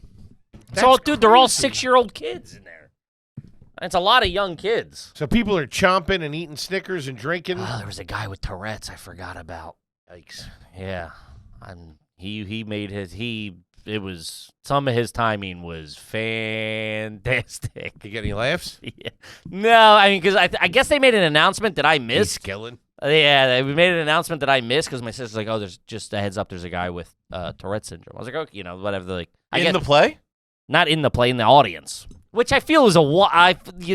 Dude, they're all crazy. 6-year-old kids in there. It's a lot of young kids. So people are chomping and eating Snickers and drinking. Oh, there was a guy with Tourette's I forgot about. Yikes. Yeah. He made it was some of his timing was fantastic. You get any laughs? Yeah. No, I mean, because I guess they made an announcement that I missed. Skilling. Yeah, we made an announcement that I missed because my sister's like, "Oh, there's just a heads up. There's a guy with Tourette's syndrome." I was like, "Okay, whatever." Like, In the play? not in the play, in the audience, which I feel is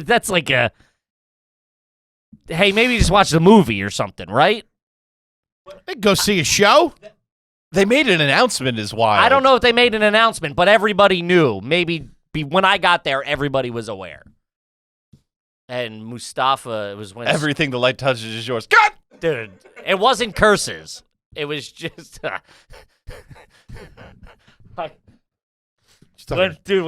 that's like a, hey, maybe just watch the movie or something, right? Go see a show? They made an announcement is wild. I don't know if they made an announcement, but everybody knew. Maybe when I got there, everybody was aware. And Mustafa, it was when... Everything the light touches is yours. God! Dude, it wasn't curses. It was just... when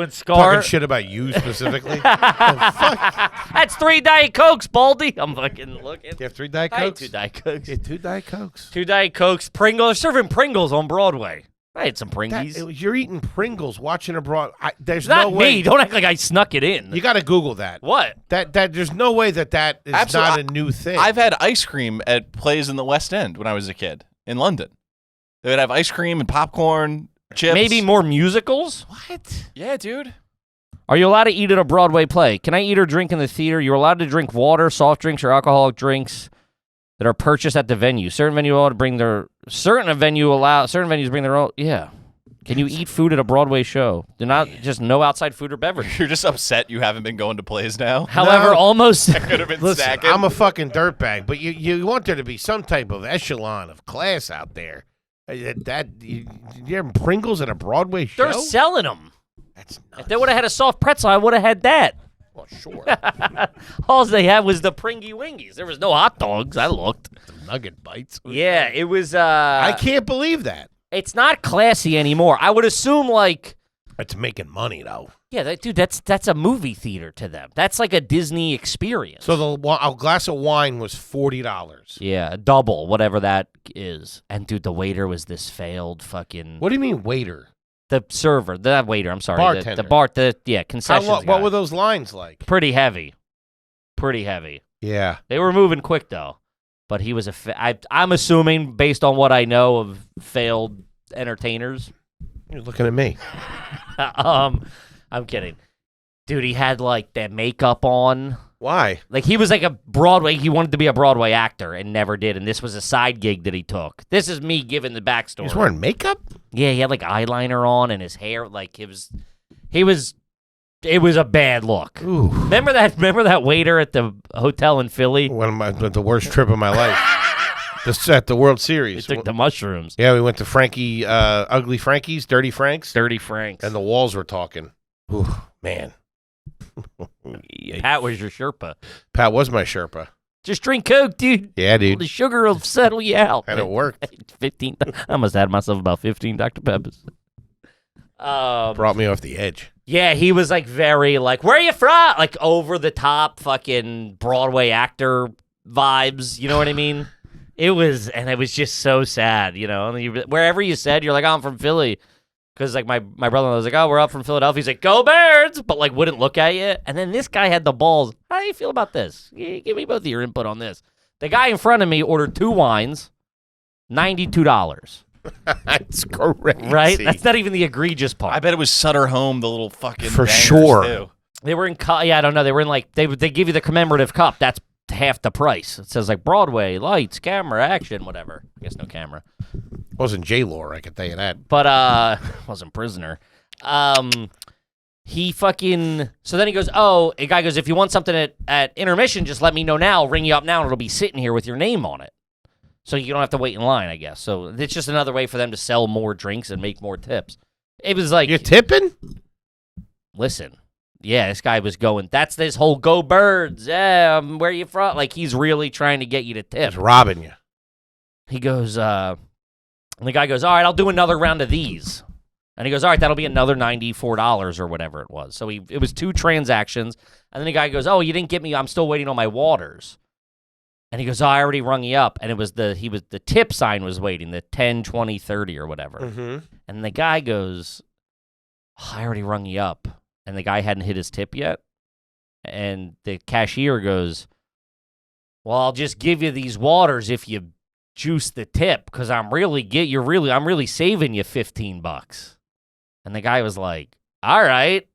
Scar... Talking shit about you specifically? That's 3 Diet Cokes, Baldy. I'm fucking looking. You have 3 Diet I had Cokes? 2 Diet Cokes. Yeah, 2 Diet Cokes. 2 Diet Cokes. Pringles. They're serving Pringles on Broadway. I had some Pringies. You're eating Pringles watching abroad. There's Not no way. me. Don't act like I snuck it in. You got to Google that. What? That there's no way that is Absolutely. not a new thing. I've had ice cream at plays in the West End when I was a kid in London. They would have ice cream and popcorn, chips. Maybe more musicals? What? Yeah, dude. Are you allowed to eat at a Broadway play? Can I eat or drink in the theater? You're allowed to drink water, soft drinks, or alcoholic drinks that are purchased at the venue. Certain venues bring their own. Yeah. Can you eat food at a Broadway show? Do not just no outside food or beverage. You're just upset you haven't been going to plays now. However, No. almost. Could have been Listen, snacking. I'm a fucking dirtbag, but you want there to be some type of echelon of class out there. You having Pringles at a Broadway show? They're selling them. That's nuts. If they would have had a soft pretzel, I would have had that. Well, sure. All they had was the Pringy Wingies. There was no hot dogs. I looked. Some nugget bites. Yeah, it was. I can't believe that. It's not classy anymore. I would assume like. It's making money though. Yeah, dude, that's a movie theater to them. That's like a Disney experience. So a glass of wine was $40. Yeah, double, whatever that is. And dude, the waiter was this failed fucking. What do you mean waiter? The server, the waiter. I'm sorry, Bartender. concessions. What guy. were those lines like? Pretty heavy, pretty heavy. Yeah. They were moving quick though, but he was I'm assuming based on what I know of failed entertainers. You're looking at me. I'm kidding. Dude, he had like that makeup on. Why? Like he was like a Broadway, he wanted to be a Broadway actor and never did. And this was a side gig that he took. This is me giving the backstory. He's wearing makeup? Yeah, he had like eyeliner on and his hair, like it was a bad look. Ooh. Remember that waiter at the hotel in Philly? The worst trip of my life. This at the World He Series. took the mushrooms. Yeah, we went to Frankie, Ugly Frankie's, Dirty Frank's. 30 francs. And the walls were talking. Ooh, man. Pat was your Sherpa. Pat was my Sherpa. Just drink Coke, dude. Yeah, dude. The sugar will settle you out. And it worked. 15. I must have had myself about 15 Dr. Peppers. Brought me off the edge. Yeah, he was like very like, where are you from? Like over the top fucking Broadway actor vibes. You know what I mean? It was just so sad, wherever you said, you're like, oh, I'm from Philly. Because like my brother-in-law was like, oh, we're up from Philadelphia. He's like, go Birds! But like wouldn't look at you. And then this guy had the balls. How do you feel about this? Give me both of your input on this. The guy in front of me ordered 2 wines, $92. That's crazy. Right? That's not even the egregious part. I bet it was Sutter Home, the little fucking For bangers, sure. too. They were in I don't know. They were in like they give you the commemorative cup. That's half the price. It says like Broadway, lights, camera, action, whatever. I guess no camera. Wasn't J-Lore, I can tell you that. But wasn't Prisoner. He fucking so then he goes, oh, a guy goes, if you want something at intermission, just let me know now. I'll ring you up now and it'll be sitting here with your name on it. So you don't have to wait in line, I guess. So it's just another way for them to sell more drinks and make more tips. It was like You're tipping? listen, yeah, this guy was going, that's this whole go Birds. Yeah, where you from? Like, he's really trying to get you to tip. He's robbing you. He goes, and the guy goes, all right, I'll do another round of these. And he goes, all right, that'll be another $94 or whatever it was. So it was 2 transactions. And then the guy goes, oh, you didn't get me. I'm still waiting on my waters. And he goes, oh, I already rung you up. And it was the tip sign was waiting, the 10, 20, 30 or whatever. Mm-hmm. And the guy goes, oh, I already rung you up. And the guy hadn't hit his tip yet. And the cashier goes, well, I'll just give you these waters if you juice the tip, because I'm really saving you $15. And the guy was like, all right.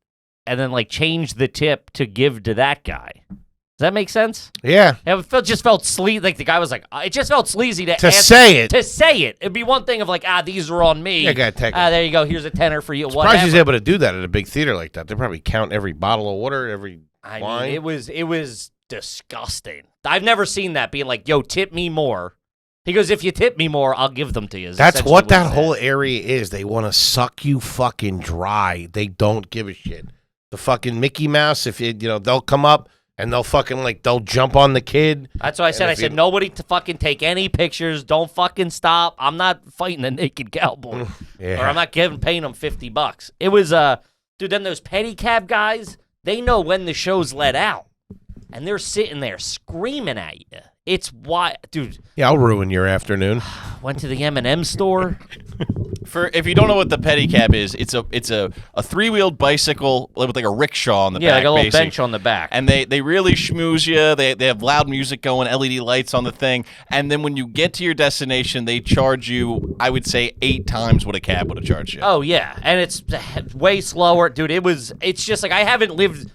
And then like changed the tip to give to that guy. Does that make sense? Yeah. Just felt sleazy. Like the guy was like, it just felt sleazy to say it. To say it. It'd be one thing of like, these are on me. Yeah, gotta take it. There you go. Here's a tenner for you. Surprised he's able to do that at a big theater like that. They probably count every bottle of water, every wine. Mean, it was disgusting. I've never seen that being like, yo, tip me more. He goes, if you tip me more, I'll give them to you. That's what that whole area is. They want to suck you fucking dry. They don't give a shit. The fucking Mickey Mouse, if they'll come up and they'll fucking they'll jump on the kid. That's what I said. I said, nobody to fucking take any pictures. Don't fucking stop. I'm not fighting a naked cowboy. Yeah. Or I'm not paying them $50. It was, dude, then those pedicab guys, they know when the show's let out. And they're sitting there screaming at you. It's why, dude. Yeah, I'll ruin your afternoon. Went to the M&M store. If you don't know what the pedicab is, it's a 3-wheeled bicycle with like a rickshaw on the back. Yeah, like a little basically. bench on the back. And they really schmooze you. They have loud music going, LED lights on the thing. And then when you get to your destination, they charge you, I would say, 8 times what a cab would have charged you. Oh, yeah. And it's way slower. Dude, it's just like I haven't lived...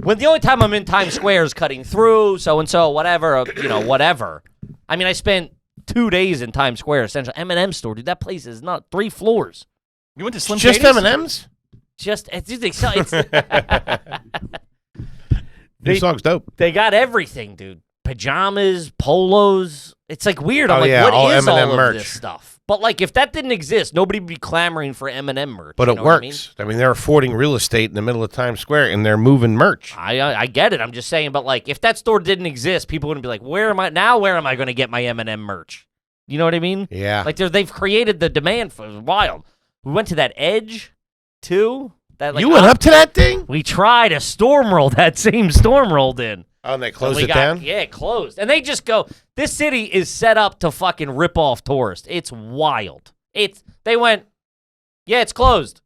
When the only time I'm in Times Square is cutting through, so-and-so, whatever, whatever. I mean, I spent 2 days in Times Square, Central M&M store. Dude, that place is not 3 floors. You went to Slim Just Shady's? M&M's? This song's dope. They got everything, dude. Pajamas, polos. It's like weird. I'm what all is M&M all merch. of this stuff? But like, if that didn't exist, nobody would be clamoring for M&M merch. But you it know what works. I mean, they're affording real estate in the middle of Times Square, and they're moving merch. I get it. I'm just saying, but like, if that store didn't exist, people wouldn't be like, where am I going to get my M&M merch? You know what I mean? Yeah. Like, they've created the demand for it. Was wild. We went to that Edge, too. That, You went up to that thing? We tried a storm roll. That same storm rolled in. Oh, and they closed it down? Yeah, it closed. And they just go, this city is set up to fucking rip off tourists. It's wild. They went, yeah, it's closed.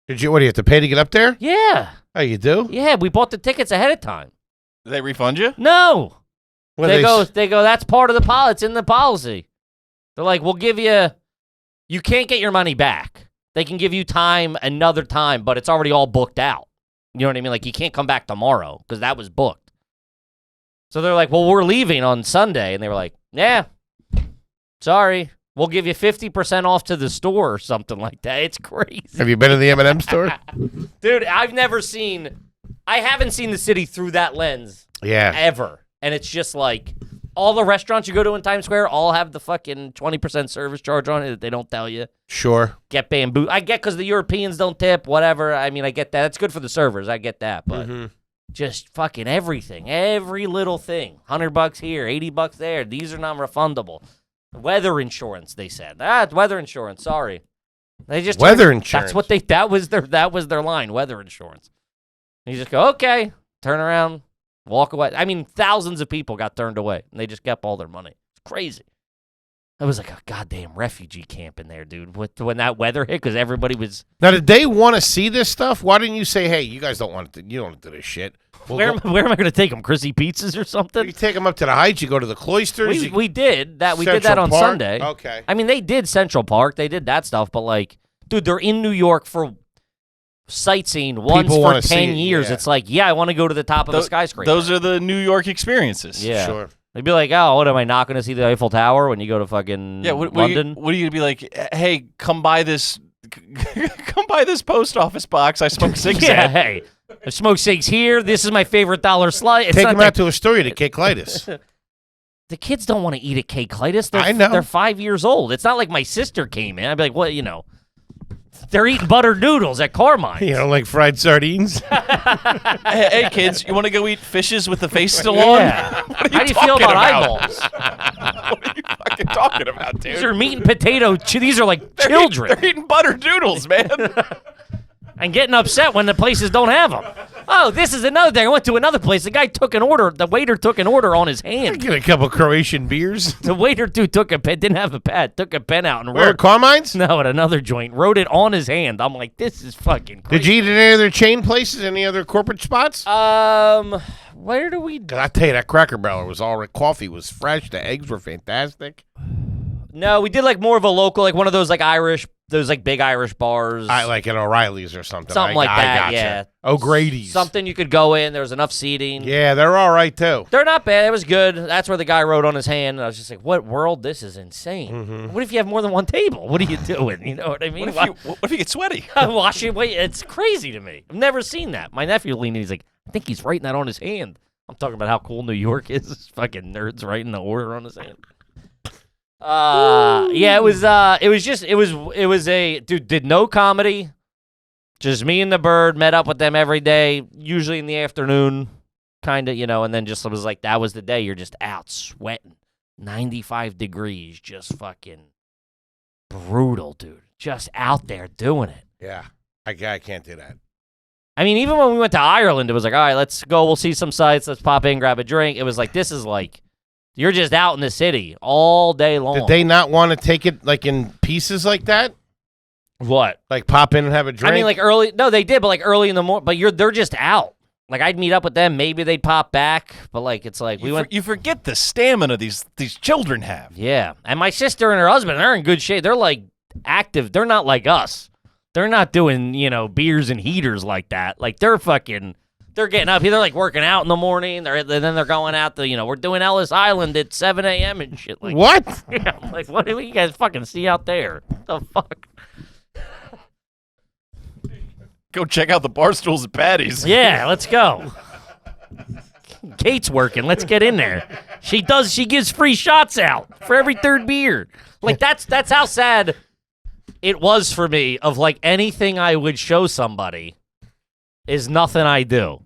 What do you have to pay to get up there? Yeah. Oh, you do? Yeah, we bought the tickets ahead of time. Did they refund you? No. Well, They go, that's part of the policy. It's in the policy. They're like, we'll give you can't get your money back. They can give you time another time, but it's already all booked out. You know what I mean? Like, you can't come back tomorrow because that was booked. So they're like, well, we're leaving on Sunday. And they were like, yeah, sorry. We'll give you 50% off to the store or something like that. It's crazy. Have you been to the M&M store? Dude, I haven't seen the city through that lens Yeah. ever. And it's just like, all the restaurants you go to in Times Square all have the fucking 20% service charge on it that they don't tell you. Sure. Get bamboo. I get because the Europeans don't tip, whatever. I mean, I get that. It's good for the servers. I get that. But just fucking everything. Every little thing. $100 here, $80 there. These are not refundable. Weather insurance, they said. It's weather insurance. Sorry. They just Weather insurance. That's what that was their line, weather insurance. And you just go, okay, turn around, walk away. I mean, thousands of people got turned away, and they just kept all their money. It's crazy. It was like a goddamn refugee camp in there, dude. When that weather hit, because everybody was. Now, did they want to see this stuff? Why didn't you say, hey, you guys don't want to? You don't want to do this shit. Where am I going to take them? Chrissy Pizzas or something? You take them up to the Heights. You go to the Cloisters. We did that. We did that Central on Park? Sunday. Okay. I mean, they did Central Park. They did that stuff, but like, dude, they're in New York for sightseeing once People for wanna 10 see it, years. yeah. It's like, yeah, I want to go to the top of a skyscraper. Those are the New York experiences. Yeah. Sure. They'd be like, oh, what am I not going to see the Eiffel Tower when you go to fucking London? What are you gonna be like? Hey, come buy this. Come buy this post office box. I smoke cigs. Yeah, at. hey, I smoke cigs here. This is my favorite dollar slice. Take them out to Astoria to Cake Clitus. The kids don't want to eat at Cake Clitus. I know. They're 5 years old. It's not like my sister came in. I'd be like, what, they're eating buttered noodles at Carmine's. You don't like fried sardines? Hey, kids, you want to go eat fishes with the face still Yeah. on? What are How do you feel about about? eyeballs? What are you fucking talking about, dude? These are meat and potato. These are like children. They're eating buttered noodles, man. And getting upset when the places don't have them. Oh, this is another thing. I went to another place. The guy took an order. The waiter took an order on his hand. Get a couple Croatian beers. The waiter, dude, took a pen. Didn't have a pad. Took a pen out and Where, wrote. Carmine's? No, at another joint. Wrote it on his hand. I'm like, this is fucking crazy. Did you eat at any other chain places? Any other corporate spots? Where do we? 'Cause I tell you, that Cracker Barrel was all right. Coffee was fresh. The eggs were fantastic. No, we did like more of a local, like one of those like Irish, those like big Irish bars. I like an O'Reilly's or something. Something like I that, gotcha. yeah. O'Grady's. Something you could go in. There was enough seating. Yeah, they're all right too. They're not bad. It was good. That's where the guy wrote on his hand. And I was just like, what world? This is insane. Mm-hmm. What if you have more than one table? What are you doing? You know what I mean? What if you get sweaty? Wash it. Wait, it's crazy to me. I've never seen that. My nephew leaned in. He's like, I think he's writing that on his hand. I'm talking about how cool New York is. Fucking nerds writing the order on his hand. Yeah, it was a dude, did no comedy. Just me and the bird, met up with them every day, usually in the afternoon, kind of, and then just was like, that was the day. You're just out sweating, 95 degrees, just fucking brutal, dude. Just out there doing it. Yeah, I can't do that. I mean, even when we went to Ireland, it was like, all right, let's go. We'll see some sights. Let's pop in, grab a drink. It was like, this is like, you're just out in the city all day long. Did they not want to take it like in pieces like that? What? Like pop in and have a drink? I mean, like early. No, they did, but like early in the morning. But they're just out. Like I'd meet up with them. Maybe they'd pop back. But like it's like You forget the stamina these children have. Yeah, and my sister and her husband, they're in good shape. They're like active. They're not like us. They're not doing beers and heaters like that. Like they're getting up. They're like working out in the morning. Then they're going out to we're doing Ellis Island at 7 a.m. and shit. Like what? Yeah, I'm like what do you guys fucking see out there? What the fuck? Go check out the bar stools at Patty's. Yeah, let's go. Kate's working. Let's get in there. She gives free shots out for every third beer. Like that's how sad it was for me. Of like anything I would show somebody is nothing I do.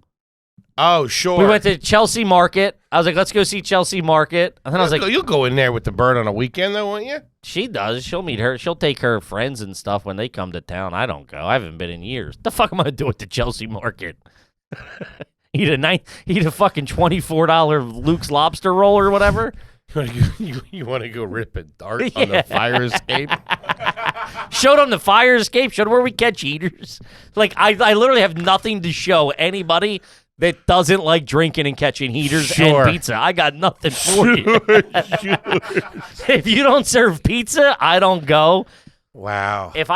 Oh, sure. We went to Chelsea Market. I was like, let's go see Chelsea Market. And then I was like, you'll go in there with the bird on a weekend, though, won't you? she does. She'll meet her. She'll take her friends and stuff when they come to town. I don't go. I haven't been in years. The fuck am I gonna do at the Chelsea Market? eat a fucking $24 Luke's lobster roll or whatever. You want to go rip a dart on the fire escape? Showed them the fire escape. Showed them where we catch eaters. Like I literally have nothing to show anybody that doesn't like drinking and catching heaters and pizza. I got nothing for you. If you don't serve pizza, I don't go. Wow. If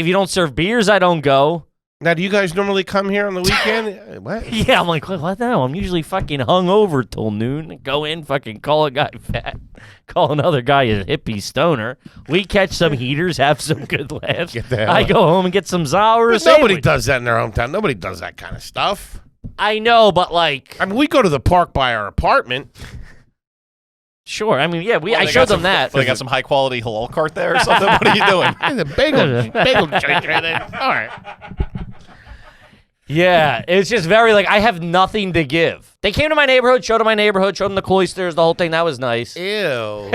you don't serve beers, I don't go. Now, do you guys normally come here on the weekend? What? Yeah, I'm like, what the hell? I'm usually fucking hungover till noon. Go in, fucking call a guy fat, call another guy a hippie stoner. We catch some heaters, have some good laughs. Get the hell I out. go home and get some Zauer. But nobody does that in their hometown. Nobody does that kind of stuff. I know, but like, I mean, we go to the park by our apartment. sure. I mean, yeah, I showed them that. They got some high quality halal cart there or something. What are you doing? The bagel joint right there. All right. Yeah, it's just very like I have nothing to give. They came to my neighborhood, showed them my neighborhood, showed them the cloisters, the whole thing. That was nice. Ew.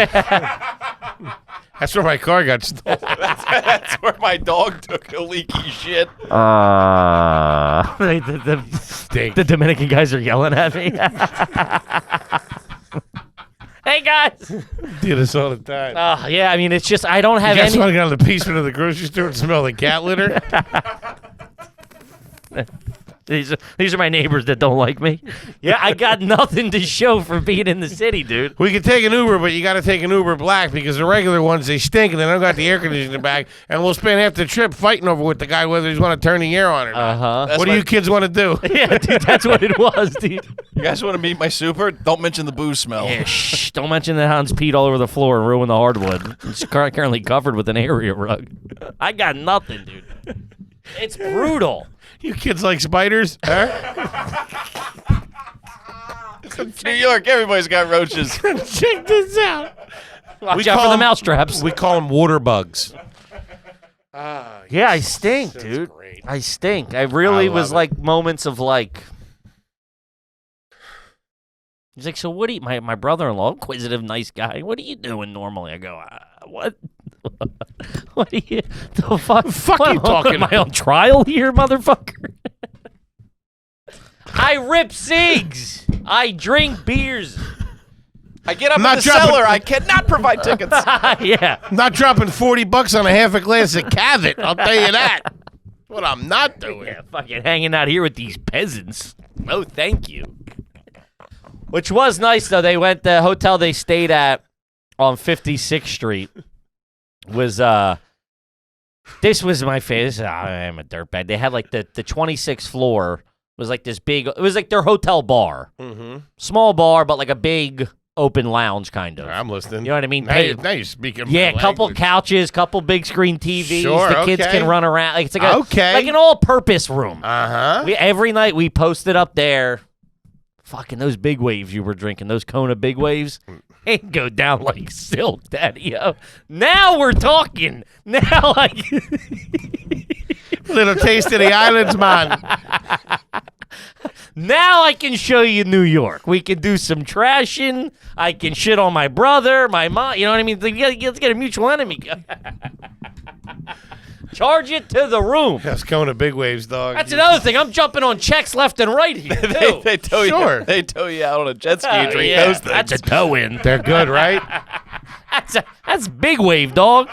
That's where my car got stolen. That's where my dog took a leaky shit. The Dominican guys are yelling at me. Hey guys. Do this all the time. Yeah, I mean it's just I don't have You guys any. want to go to the basement of the grocery store and smell the cat litter? These are my neighbors that don't like me. Yeah, I got nothing to show for being in the city, dude. We could take an Uber, but you got to take an Uber Black because the regular ones, they stink and they don't got the air conditioning back. And we'll spend half the trip fighting over with the guy whether he's want to turn the air on or not. Uh-huh. What do you kids want to do? Yeah, dude, that's what it was, dude. You guys want to meet my super? Don't mention the booze smell. Yeah, shh. Don't mention that Hans peed all over the floor and ruined the hardwood. It's currently covered with an area rug. I got nothing, dude. It's brutal. You kids like spiders? Huh? It's New York. Everybody's got roaches. Check this out. Watch out for the mouse traps. We call them water bugs. Yeah, I stink, That's dude. great. I stink. I really I was love like moments of like. He's like, so what do you, my brother-in-law, inquisitive, nice guy, what are you doing normally? I go, what? What are you, the fuck? Fuck What, you talking am I on trial here, motherfucker? I rip cigs. I drink beers. I get up in Not the dropping- cellar. I cannot provide tickets. Yeah. I'm not dropping $40 on a half a glass of Cavit. I'll tell you that. What I'm not doing. Yeah, fucking hanging out here with these peasants. No, thank you. Which was nice, though. They went, the hotel they stayed at on 56th Street was, this was my favorite. I'm a dirtbag. They had, like, the 26th floor was, like, this big, it was like their hotel bar. Mm-hmm. Small bar, but, like, a big open lounge, kind of. I'm listening. You know what I mean? Now you're speaking Yeah, my couple language. couches, couple big screen TVs. Sure, the kids okay. can run around. Like, it's like, like an all-purpose room. Uh-huh. Every night we posted up there. Fucking those big waves you were drinking, those Kona big waves, ain't go down like silk, Daddy. Yo. Now we're talking. Now I Little taste of the islands, man. now I can show you New York. We can do some trashing. I can shit on my brother, my mom. You know what I mean? Let's get a mutual enemy. Charge it to the room. That's Kona big waves, dog. That's another thing. I'm jumping on checks left and right here. Too. they tow Sure. you. They tow you out on a jet ski and drink Yeah, those things. that's a toe in. They're good, right? That's big wave, dog.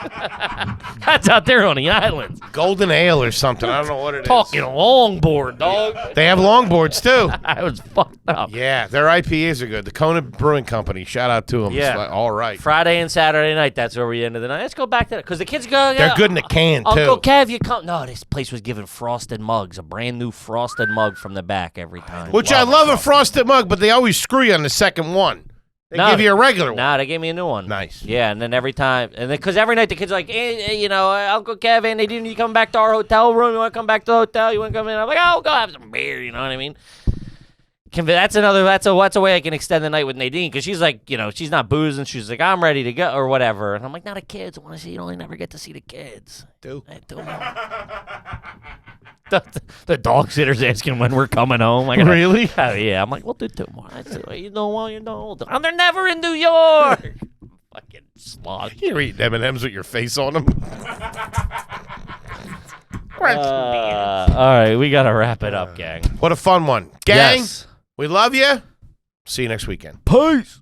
That's out there on the islands. Golden ale or something. I don't know what it is. Talking longboard, dog. They have longboards, too. I was fucked up. Yeah, their IPAs are good. The Kona Brewing Company. Shout out to them. Yeah. It's like, all right. Friday and Saturday night, that's where we ended the night. Let's go back to that. Because the kids go. They're good in the can, too. Uncle Kev, you come. No, this place was giving frosted mugs, a brand new frosted mug from the back every time. Which I love a frosted mug, but they always screw you on the second one. They No, give you a regular one. Nah, they gave me a new one. Nice. Yeah, and then every time, and because every night the kids are like, you know, Uncle Kevin, they didn't. You come back to our hotel room? You want to come back to the hotel? You want to come in? I'm like, oh, go have some beer. You know what I mean? That's a way I can extend the night with Nadine because she's like, you know, she's not boozing. She's like, I'm ready to go or whatever. And I'm like, not the kids. I want to see. You only never get to see the kids. Do. I do. The dog sitter's asking when we're coming home. I gotta, Really? Oh, yeah. I'm like, we'll do 2 more. I said, well, you don't want, you don't. And they're never in New York. Fucking slog. You're eating M&M's with your face on them. All right, we got to wrap it up, gang. What a fun one. Gang, Yes. we love you. See you next weekend. Peace.